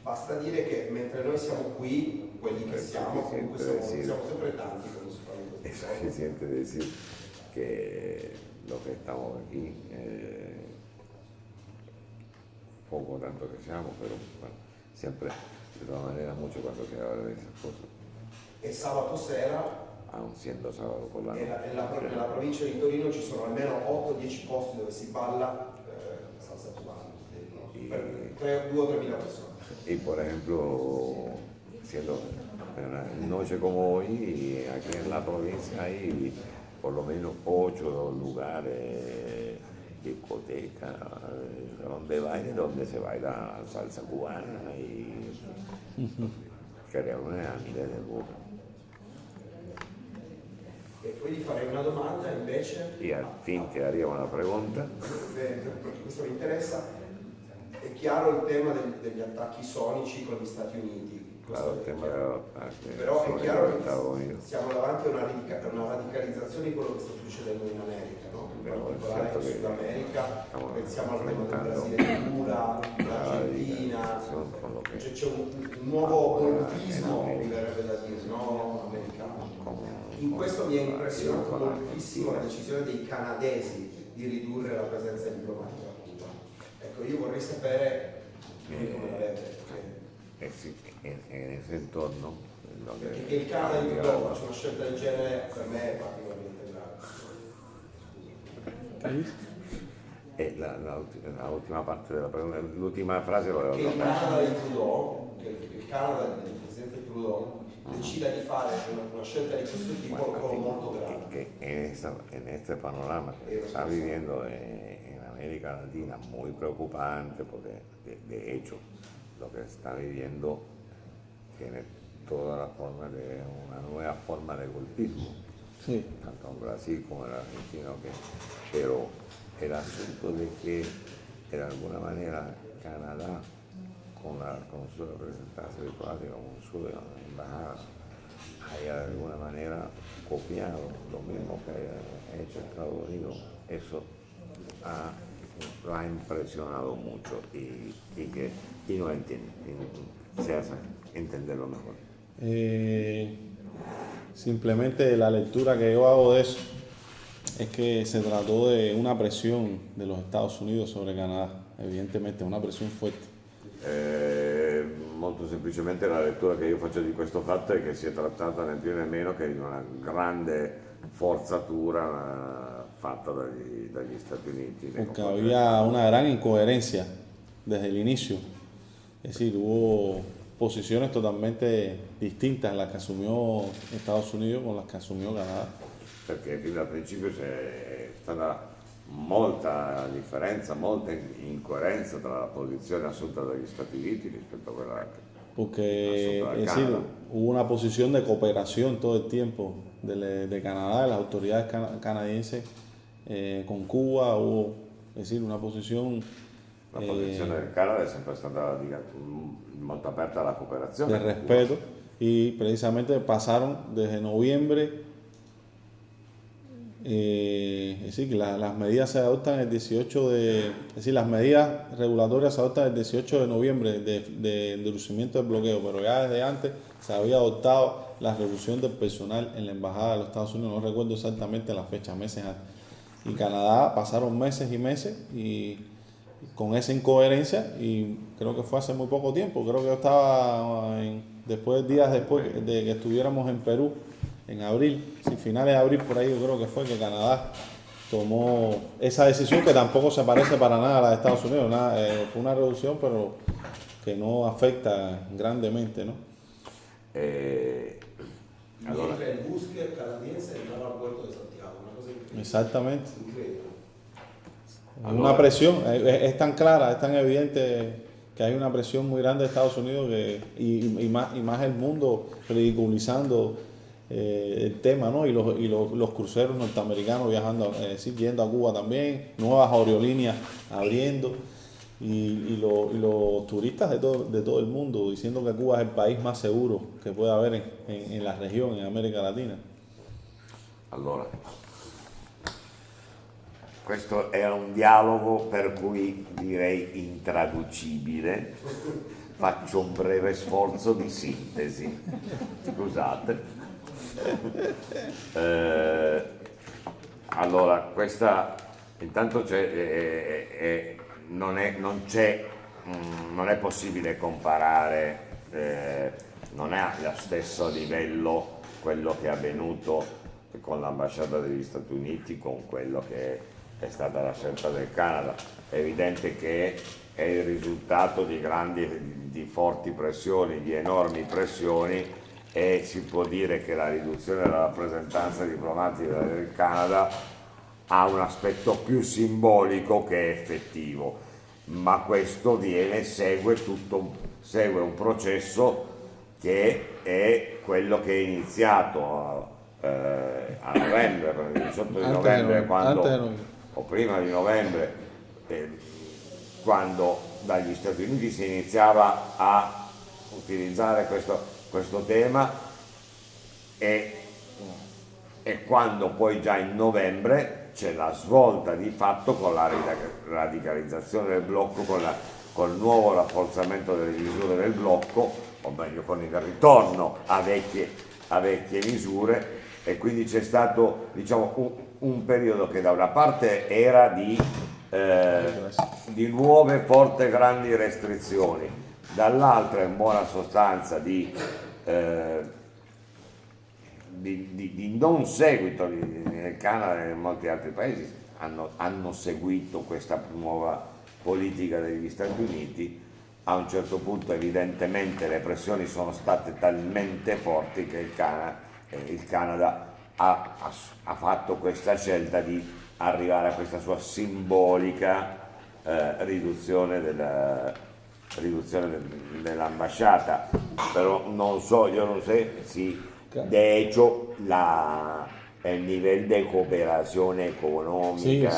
Basta dire che mentre noi siamo qui, quelli che siamo, comunque siamo sempre tanti come si fa in questo Es modo. suficiente decir que los que estamos aquí, poco tanto que seamos, pero bueno, siempre, de todas maneras, mucho cuando se habla de esas cosas, E sabato sera aun siendo sábado por la noche. nella provincia di Torino ci sono almeno 8-10 posti dove si balla salsa cubana per 2 o 3 mila persone. Y por ejemplo, siendo una noche como hoy, aquí en la provincia hay por lo menos 8 lugares, discotecas, donde baile, donde se baila salsa cubana y creano a miles de grupos. E poi gli farei una domanda invece, Y al fin te haría una pregunta. perché questo mi interessa. È chiaro il tema degli attacchi sonici con gli Stati Uniti, Claro, el questo è tema de chiaro. los ataques Però è sobre chiaro los Estados che Unidos. siamo davanti a una radicalizzazione di quello che sta succedendo in America, no? In Però è particolare certo in che Sud America, stiamo pensiamo al tema del aumentando Brasile di Lula, l'Argentina, con lo que c'è un nuovo voluttismo, mi verrebbe da dire, no? Americano. In questo mi ha impressionato moltissimo la decisione dei canadesi di ridurre la presenza diplomatica a Cuba. Ecco, io vorrei sapere come la vede. en ese entorno, en donde Perché il Canada introdotto faccia una scelta del genere per me è particolarmente grave. la última parte de la pregunta, l'ultima frase lo Che il devo Canada di Trudeau, che il Canada del presidente Trudeau decida di fare una scelta di questo tipo lo trovo molto grave. que en este panorama que se está viviendo en América Latina, muy preocupante, porque de hecho lo que se está viviendo tiene toda la forma de una nueva forma de cultismo, Sí. tanto en Brasil como en Argentina, pero el asunto de que de alguna manera Canadá con su representación diplomática, con su embajada, haya de alguna manera copiado lo mismo que ha hecho Estados Unidos, eso lo ha impresionado mucho y no entiende, se hace entenderlo mejor. Simplemente la lectura que yo hago de eso es que se trató de una presión de los Estados Unidos sobre Canadá, evidentemente una presión fuerte. Molto semplicemente la lettura che io faccio di questo fatto è che si è trattata né più né meno che di una grande forzatura fatta dagli Stati Uniti. Porque había una gran incoherencia desde el inicio. Es decir, hubo posiciones totalmente distintas las que asumió Estados Unidos con las que asumió Canadá. perché fin dal principio c'è stata molta differenza, molta incoerenza tra la posizione assunta dagli Stati Uniti rispetto a quella Porque assunta dal es decir, Canadá. hubo una posición de cooperación todo el tiempo de Canadá, de las autoridades canadienses con Cuba, hubo, es decir, una posición La posizione del Canada è sempre stata molto aperta alla cooperazione. de respeto y precisamente pasaron desde noviembre, es decir, que las medidas se adoptan el 18 es decir, las medidas regulatorias se adoptan el 18 de noviembre de endurecimiento del bloqueo, pero ya desde antes se había adoptado la reducción del personal en la embajada de los Estados Unidos, no recuerdo exactamente la fecha, meses antes. Y Canadá pasaron meses y meses y con esa incoherencia, y creo que fue hace muy poco tiempo, creo que yo estaba días después de que estuviéramos en Perú, en abril, sí, finales de abril por ahí, yo creo que fue que Canadá tomó esa decisión que tampoco se parece para nada a la de Estados Unidos, fue una reducción pero que no afecta grandemente, ¿no? Allora, Mentre il booster canadiense entrava al puerto di Santiago, una cosa incredibile. Exactamente. Incredibile. Una presión, es tan clara, es tan evidente que hay una presión muy grande de Estados Unidos y más el mundo ridiculizando el tema, ¿no? Y los cruceros norteamericanos viajando, yendo a Cuba también, nuevas aerolíneas abriendo y los turistas de todo el mundo diciendo que Cuba es el país más seguro que puede haber en la región, en América Latina. allora, questo è un dialogo per cui direi intraducibile. Faccio un breve sforzo di sintesi. Scusate. Allora, questa intanto non è possibile comparare, non è allo stesso livello quello che è avvenuto con l'ambasciata degli Stati Uniti con quello che è stata la scelta del Canada. È evidente che è il risultato di forti pressioni, di enormi pressioni, e si può dire che la riduzione della rappresentanza diplomatica del Canada ha un aspetto più simbolico che effettivo, ma questo segue un processo che è quello che è iniziato a novembre, il 18 di novembre, o prima di novembre, quando dagli Stati Uniti si iniziava a utilizzare questo tema e quando poi già in novembre c'è la svolta di fatto con la radicalizzazione del blocco, col nuovo rafforzamento delle misure del blocco, o meglio con il ritorno a vecchie misure, e quindi c'è stato, diciamo, un periodo che da una parte era di nuove forti grandi restrizioni, dall'altra in buona sostanza di non seguito. Nel Canada e in molti altri paesi hanno seguito questa nuova politica degli Stati Uniti. A un certo punto evidentemente le pressioni sono state talmente forti che il Canada ha fatto questa scelta di arrivare a questa sua simbolica riduzione dell'ambasciata. Però yo no sé si de hecho el nivel de cooperación económica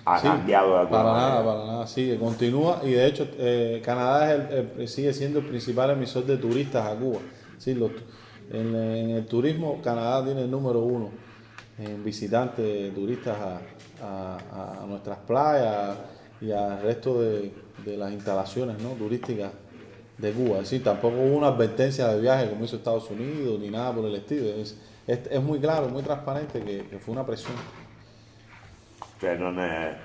ha cambiado de alguna manera. Para nada, sigue, continúa, y de hecho Canadá sigue siendo el principal emisor de turistas a Cuba. Sí, en el turismo Canadá tiene el número 1 en visitantes turistas a nuestras playas y al resto de las instalaciones, ¿no?, turísticas de Cuba. Es decir, tampoco hubo una advertencia de viaje como hizo Estados Unidos ni nada por el estilo. Es muy claro, muy transparente que fue una presión. Cioè non è,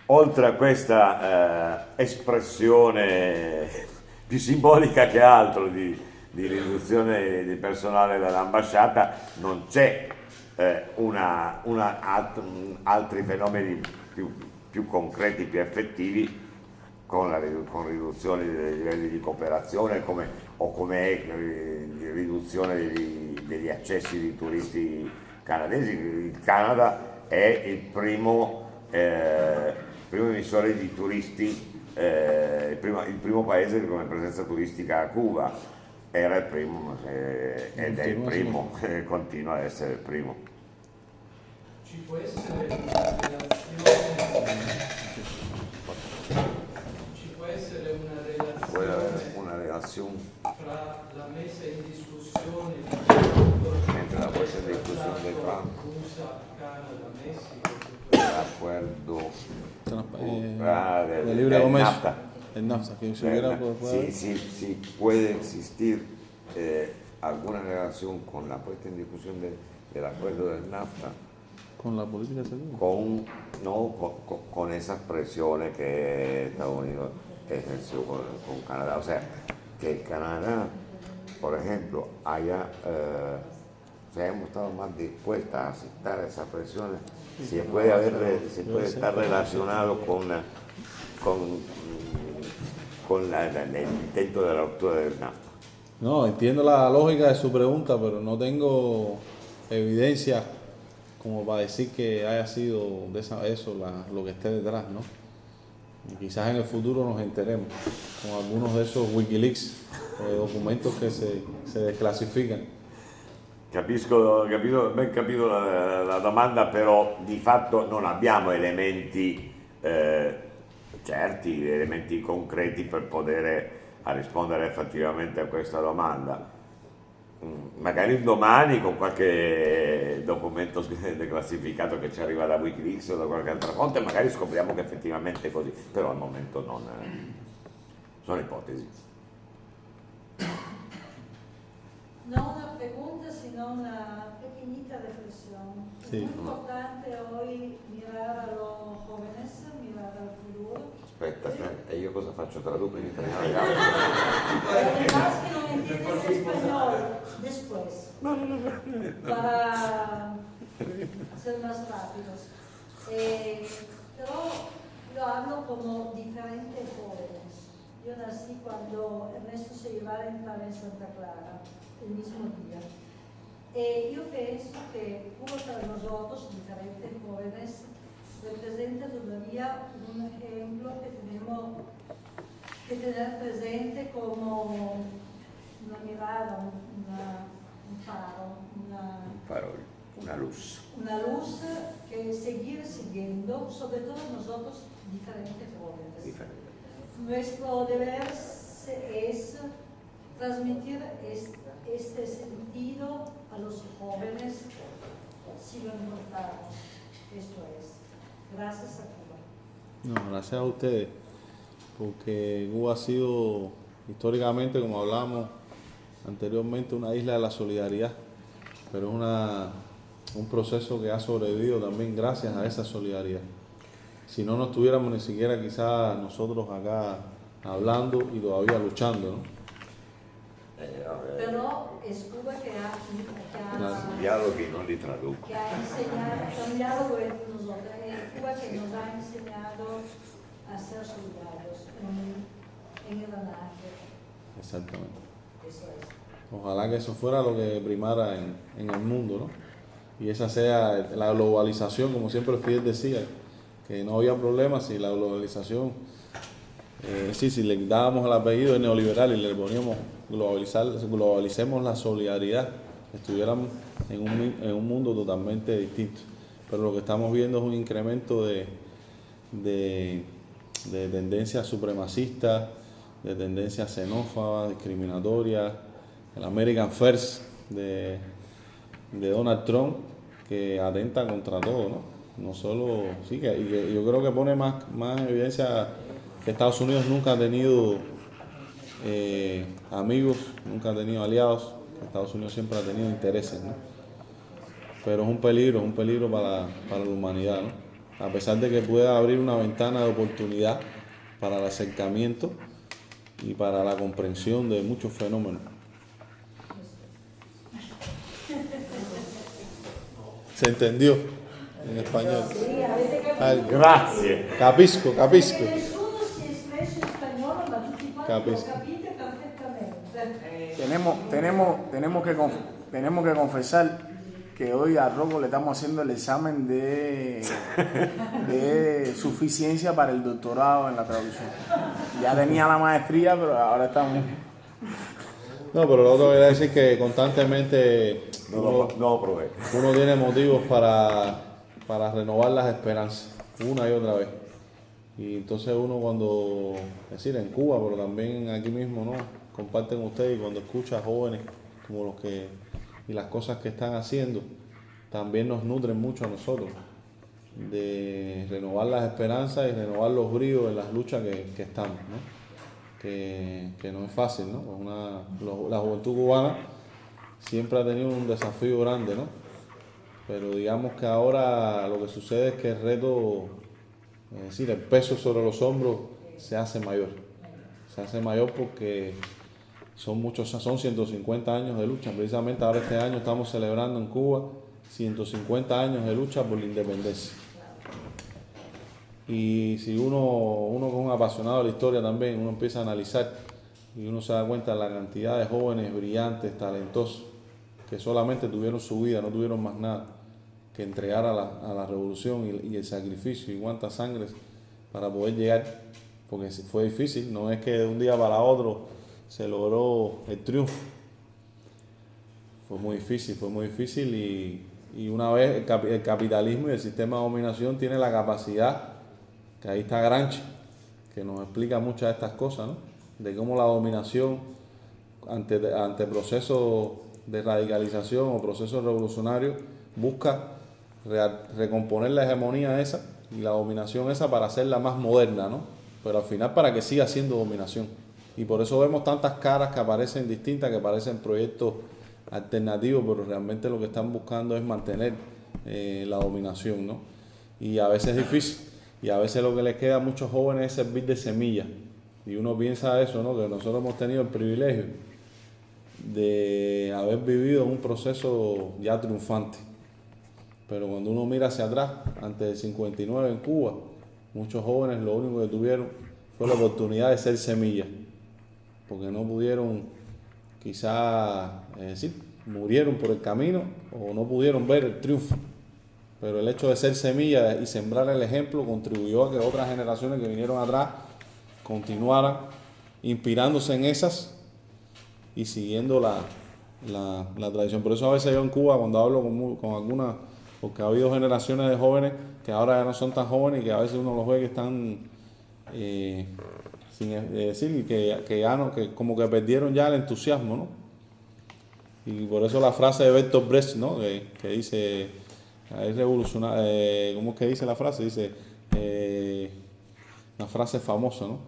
oltre a questa espressione più simbolica che altro di riduzione di personale dell'ambasciata, non c'è altri fenomeni più concreti, più effettivi, con riduzioni dei livelli di cooperazione, come o come riduzione degli accessi di turisti canadesi. Il Canada è il primo emissore di turisti, il primo paese come presenza turistica a Cuba. Era il primo ed è il primo, continua a essere il primo. Ci può essere una relazione tra la messa in discussione entre la puesta en discusión de Trump, USA, Canada, Messico, el acuerdo de libre comercio, NAFTA. el NAFTA, que se hubiera Sí, puede existir alguna relación con la puesta en discusión del acuerdo del NAFTA, con la política exterior. con esas presiones que Estados Unidos ejerció con Canadá. O sea, que el Canadá, por ejemplo, se haya mostrado más dispuesta a aceptar esas presiones, se puede estar relacionado con el intento de la ruptura del NAFTA. No, entiendo la lógica de su pregunta, pero no tengo evidencia como para decir que haya sido eso lo que esté detrás, ¿no? Y quizás en el futuro nos enteremos con algunos de esos Wikileaks o de documentos que se desclassificano. Ben capito la domanda, però di fatto non abbiamo elementi certi, elementi concreti per poter rispondere effettivamente a questa domanda. Magari un domani con qualche documento declassificato che ci arriva da Wikileaks o da qualche altra fonte, magari scopriamo che effettivamente è così, però al momento non sono ipotesi. No una pregunta, sino una pequeñita reflexión. Sí. Es muy importante hoy mirar a los jóvenes, mirar al futuro. Aspetta, e io cosa faccio? Traduco in italiano? Además que no entiendes español después, para ser más rápidos. Pero lo hablo como diferentes jóvenes. Yo nací cuando Ernesto Che entraba en Santa Clara, el mismo día. Yo pienso que Cuba para nosotros, diferentes jóvenes, representa todavía un ejemplo que tenemos que tener presente como una mirada, un faro, Una luz. una luz que seguir siguiendo, sobre todo nosotros diferentes jóvenes. Nuestro deber es transmitir este sentido a los jóvenes si lo encontramos. Esto es. Gracias a Cuba. No, gracias a ustedes, porque Cuba ha sido históricamente, como hablamos anteriormente, una isla de la solidaridad, pero es un proceso que ha sobrevivido también gracias a esa solidaridad. Si no, no estuviéramos ni siquiera quizás nosotros acá hablando y todavía luchando, ¿no? Pero es Cuba que ha Dialoghi non li traduco. que ha enseñado, un diálogo entre nosotros, es Cuba que nos ha enseñado a ser solidarios en el anaje. Exactamente. Eso es. Ojalá que eso fuera lo que primara en el mundo, ¿no? Y esa sea la globalización, como siempre Fidel decía, que no había problema si la globalización, si le dábamos el apellido de neoliberal y le poníamos globalicemos la solidaridad, estuviéramos en un mundo totalmente distinto. Pero lo que estamos viendo es un incremento de tendencias supremacistas, de tendencias xenófobas, discriminatorias, el American First de Donald Trump, que atenta contra todo, ¿no? No solo, sí, que yo creo que pone más evidencia que Estados Unidos nunca ha tenido amigos, nunca ha tenido aliados, que Estados Unidos siempre ha tenido intereses, ¿no? Pero es un peligro para la humanidad, ¿no? A pesar de que pueda abrir una ventana de oportunidad para el acercamiento y para la comprensión de muchos fenómenos. ¿Se entendió en español? Grazie. Capisco. Nessuno si è espresso in spagnolo, ma tutti quanti lo Capisco. capite perfettamente. tenemos que confesar que hoy a Rocco le estamos haciendo el examen de suficiencia para el doctorado en la traducción. Ya tenía la maestría, pero ahora estamos... No, pero lo otro que decir que constantemente No lo probé. uno tiene motivos para renovar las esperanzas, una y otra vez. Y entonces uno cuando, es decir, en Cuba, pero también aquí mismo, ¿no? Comparten ustedes y cuando escucha a jóvenes como los que, y las cosas que están haciendo, también nos nutren mucho a nosotros de renovar las esperanzas y renovar los bríos en las luchas que estamos, ¿no? Que no es fácil, ¿no? La juventud cubana siempre ha tenido un desafío grande, ¿no? Pero digamos que ahora lo que sucede es que el reto, es decir, el peso sobre los hombros se hace mayor. Se hace mayor porque son 150 años de lucha. Precisamente ahora este año estamos celebrando en Cuba 150 años de lucha por la independencia. Y si uno que es un apasionado de la historia también, uno empieza a analizar y uno se da cuenta de la cantidad de jóvenes brillantes, talentosos, que solamente tuvieron su vida, no tuvieron más nada que entregar a la revolución y el sacrificio y cuánta sangre para poder llegar, porque fue difícil, no es que de un día para otro se logró el triunfo. Fue muy difícil y una vez el capitalismo y el sistema de dominación tiene la capacidad, que ahí está Gramsci, que nos explica muchas de estas cosas, ¿no? De cómo la dominación ante procesos de radicalización o procesos revolucionarios busca recomponer la hegemonía esa y la dominación esa para hacerla más moderna, ¿no? Pero al final para que siga siendo dominación. Y por eso vemos tantas caras que aparecen distintas, que parecen proyectos alternativos, pero realmente lo que están buscando es mantener la dominación, ¿no? Y a veces es difícil, y a veces lo que les queda a muchos jóvenes es servir de semilla. Y uno piensa eso, ¿no? Que nosotros hemos tenido el privilegio de haber vivido un proceso ya triunfante. Pero cuando uno mira hacia atrás, antes del 59 en Cuba, muchos jóvenes lo único que tuvieron fue la oportunidad de ser semillas, porque no pudieron, quizás, es decir, murieron por el camino o no pudieron ver el triunfo. Pero el hecho de ser semilla y sembrar el ejemplo contribuyó a que otras generaciones que vinieron atrás continuaran inspirándose en esas y siguiendo la tradición. Por eso a veces yo en Cuba, cuando hablo con algunas, porque ha habido generaciones de jóvenes que ahora ya no son tan jóvenes y que a veces uno los ve que están, sin decir, que ya no, que como que perdieron ya el entusiasmo, ¿no? Y por eso la frase de Bertolt Brecht, ¿no? Que dice, es revolucionario, ¿cómo es que dice la frase? Dice, una frase famosa, ¿no?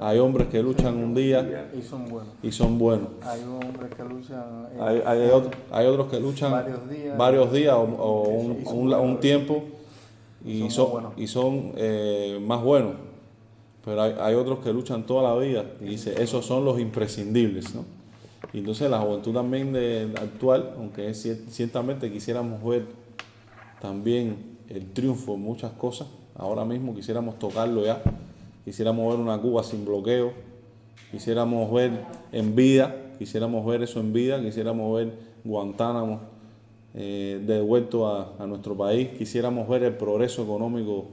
Hay hombres que luchan un día y son buenos. Hay hombres que luchan... hay otros que luchan varios días o un tiempo y son más buenos. Pero hay otros que luchan toda la vida y dice, esos son los imprescindibles, ¿no? Y entonces la juventud también actual, aunque ciertamente quisiéramos ver también el triunfo en muchas cosas, ahora mismo quisiéramos tocarlo ya, quisiéramos ver una Cuba sin bloqueo, quisiéramos ver eso en vida, quisiéramos ver Guantánamo devuelto a nuestro país, quisiéramos ver el progreso económico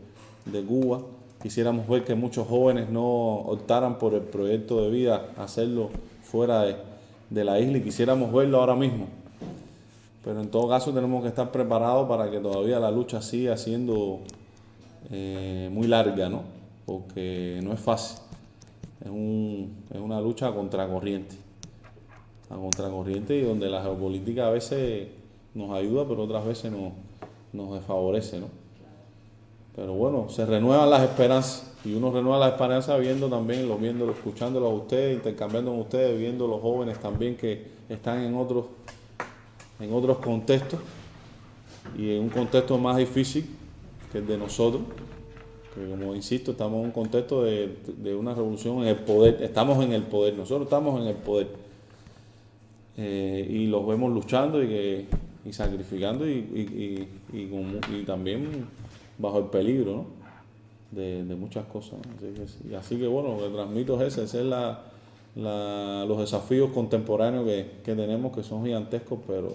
de Cuba, quisiéramos ver que muchos jóvenes no optaran por el proyecto de vida, hacerlo fuera de la isla, y quisiéramos verlo ahora mismo. Pero en todo caso tenemos que estar preparados para que todavía la lucha siga siendo muy larga, ¿no? Porque no es fácil. Es una lucha a contracorriente. A contracorriente, y donde la geopolítica a veces nos ayuda, pero otras veces nos desfavorece, ¿no? Pero bueno, se renuevan las esperanzas. Y uno renueva las esperanzas viéndolo, escuchándolo a ustedes, intercambiando con ustedes, viendo los jóvenes también que están en otros contextos, y en un contexto más difícil que el de nosotros, que como insisto, estamos en un contexto de una revolución en el poder, nosotros estamos en el poder, y los vemos luchando y sacrificando y también bajo el peligro, ¿no? de muchas cosas, ¿no? Así que bueno, lo que transmito es esa es los desafíos contemporáneos que tenemos, que son gigantescos, pero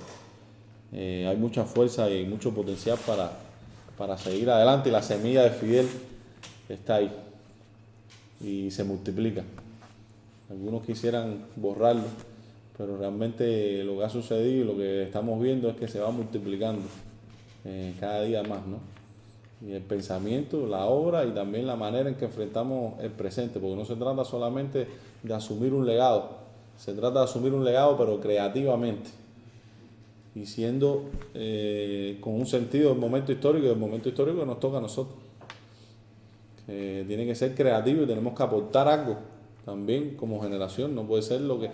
hay mucha fuerza y mucho potencial para seguir adelante, y la semilla de Fidel está ahí y se multiplica. Algunos quisieran borrarlo, pero realmente lo que ha sucedido y lo que estamos viendo es que se va multiplicando cada día más, ¿no? Y el pensamiento, la obra y también la manera en que enfrentamos el presente, porque no se trata solamente de asumir un legado, se trata de asumir un legado pero creativamente y siendo con un sentido del momento histórico que nos toca a nosotros. Tiene que ser creativo y tenemos que aportar algo también como generación, no puede ser lo que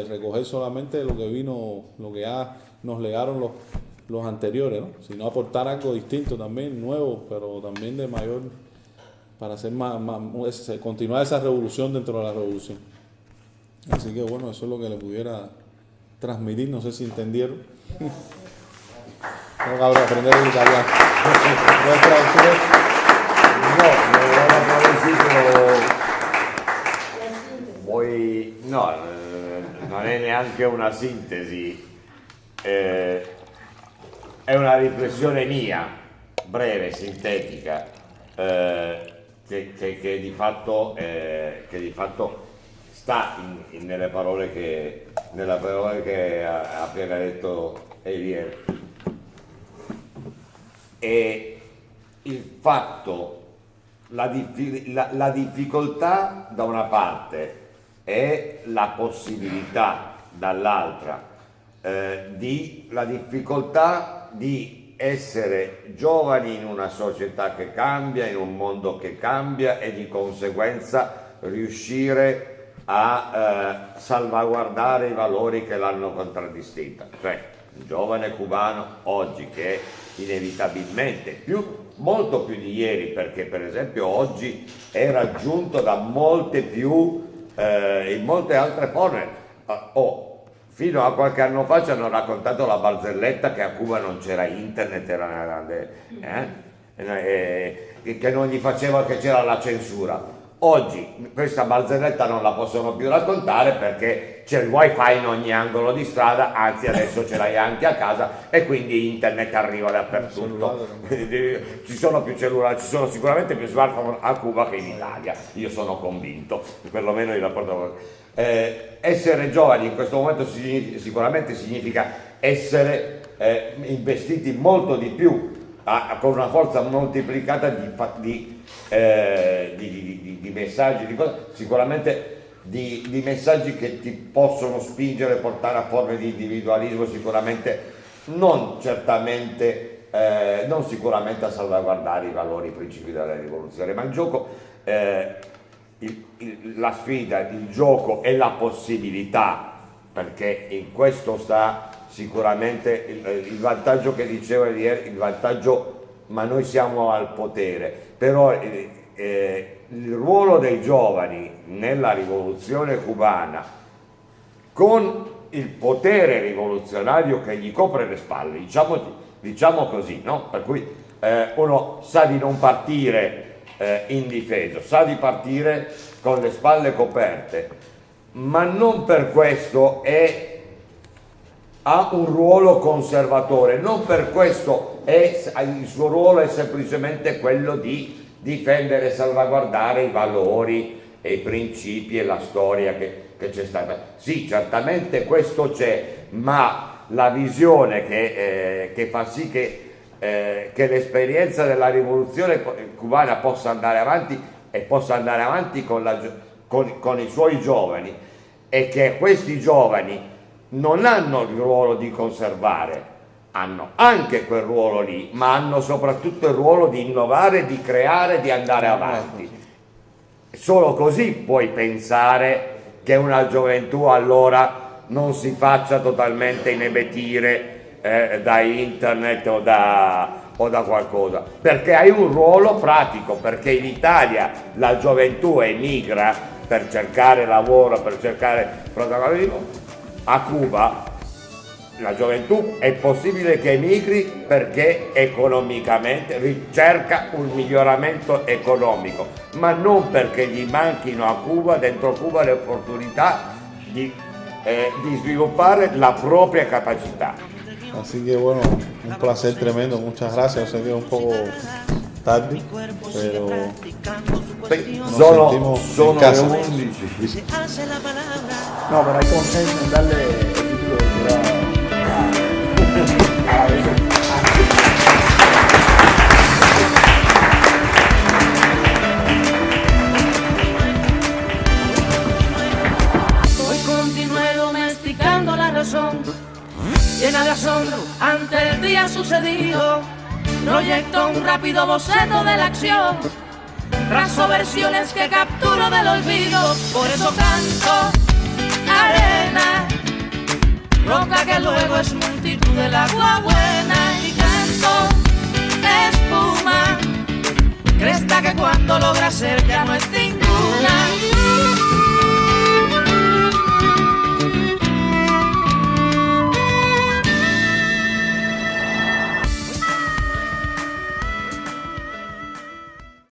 recoger solamente lo que vino, lo que ya nos legaron los anteriores, ¿no? Sino aportar algo distinto también, nuevo, pero también de mayor, para hacer continuar esa revolución dentro de la revolución. Así que bueno, eso es lo que le pudiera transmitir, no sé si entendieron. Tengo que aprender el italiano. No, non è neanche una sintesi, è una riflessione mia, breve, sintetica, che di fatto sta nelle parole che ha appena detto Eliel. E il fatto, la difficoltà da una parte e la possibilità dall'altra, la difficoltà di essere giovani in una società che cambia, in un mondo che cambia, e di conseguenza riuscire a salvaguardare i valori che l'hanno contraddistinta. Cioè il giovane cubano oggi, che è inevitabilmente molto più di ieri, perché per esempio oggi è raggiunto da molte più in molte altre forme. Fino a qualche anno fa ci hanno raccontato la barzelletta che a Cuba non c'era internet, che non gli faceva, che c'era la censura. Oggi questa barzelletta non la possono più raccontare perché c'è il wifi in ogni angolo di strada, anzi adesso ce l'hai anche a casa, e quindi internet arriva dappertutto. Ci sono più cellulari, ci sono sicuramente più smartphone a Cuba che in Italia, io sono convinto, perlomeno in rapporto. Essere giovani in questo momento sicuramente significa essere investiti molto di più, con una forza moltiplicata di messaggi, sicuramente di messaggi che ti possono spingere, portare a forme di individualismo, sicuramente non sicuramente a salvaguardare i valori, i principi della rivoluzione, ma il gioco, la sfida, il gioco e la possibilità, perché in questo sta sicuramente il vantaggio che diceva ieri, il vantaggio, ma noi siamo al potere, però il ruolo dei giovani nella rivoluzione cubana, con il potere rivoluzionario che gli copre le spalle, diciamo così, no? Per cui uno sa di non partire indifeso, sa di partire con le spalle coperte, ma non per questo ha un ruolo conservatore, non per questo il suo ruolo è semplicemente quello di difendere e salvaguardare i valori e i principi e la storia che c'è stata. Sì, certamente questo c'è, ma la visione che fa sì che l'esperienza della rivoluzione cubana possa andare avanti e possa andare avanti con i suoi giovani, e che questi giovani non hanno il ruolo di conservare, hanno anche quel ruolo lì, ma hanno soprattutto il ruolo di innovare, di creare, di andare avanti. Solo così puoi pensare che una gioventù allora non si faccia totalmente inebetire da internet o da qualcosa, perché hai un ruolo pratico, perché in Italia la gioventù emigra per cercare lavoro, per cercare protagonismo. A Cuba la gioventù è possibile che emigri perché economicamente ricerca un miglioramento economico, ma non perché gli manchino a Cuba, dentro Cuba, le opportunità di sviluppare la propia capacità. Así que bueno, un placer tremendo, muchas gracias. Yo sé que es un poco tarde, pero nos sentimos en casa. No, pero hay consenso en darle el título de doctorado. Hoy continué domesticando la razón, llena de asombro ante el día sucedido. Proyecto un rápido boceto de la acción, trazo versiones que capturo del olvido. Por eso canto arena, roca que luego es multitud del agua buena. Y canto espuma, cresta que cuando logra ser ya no es ninguna.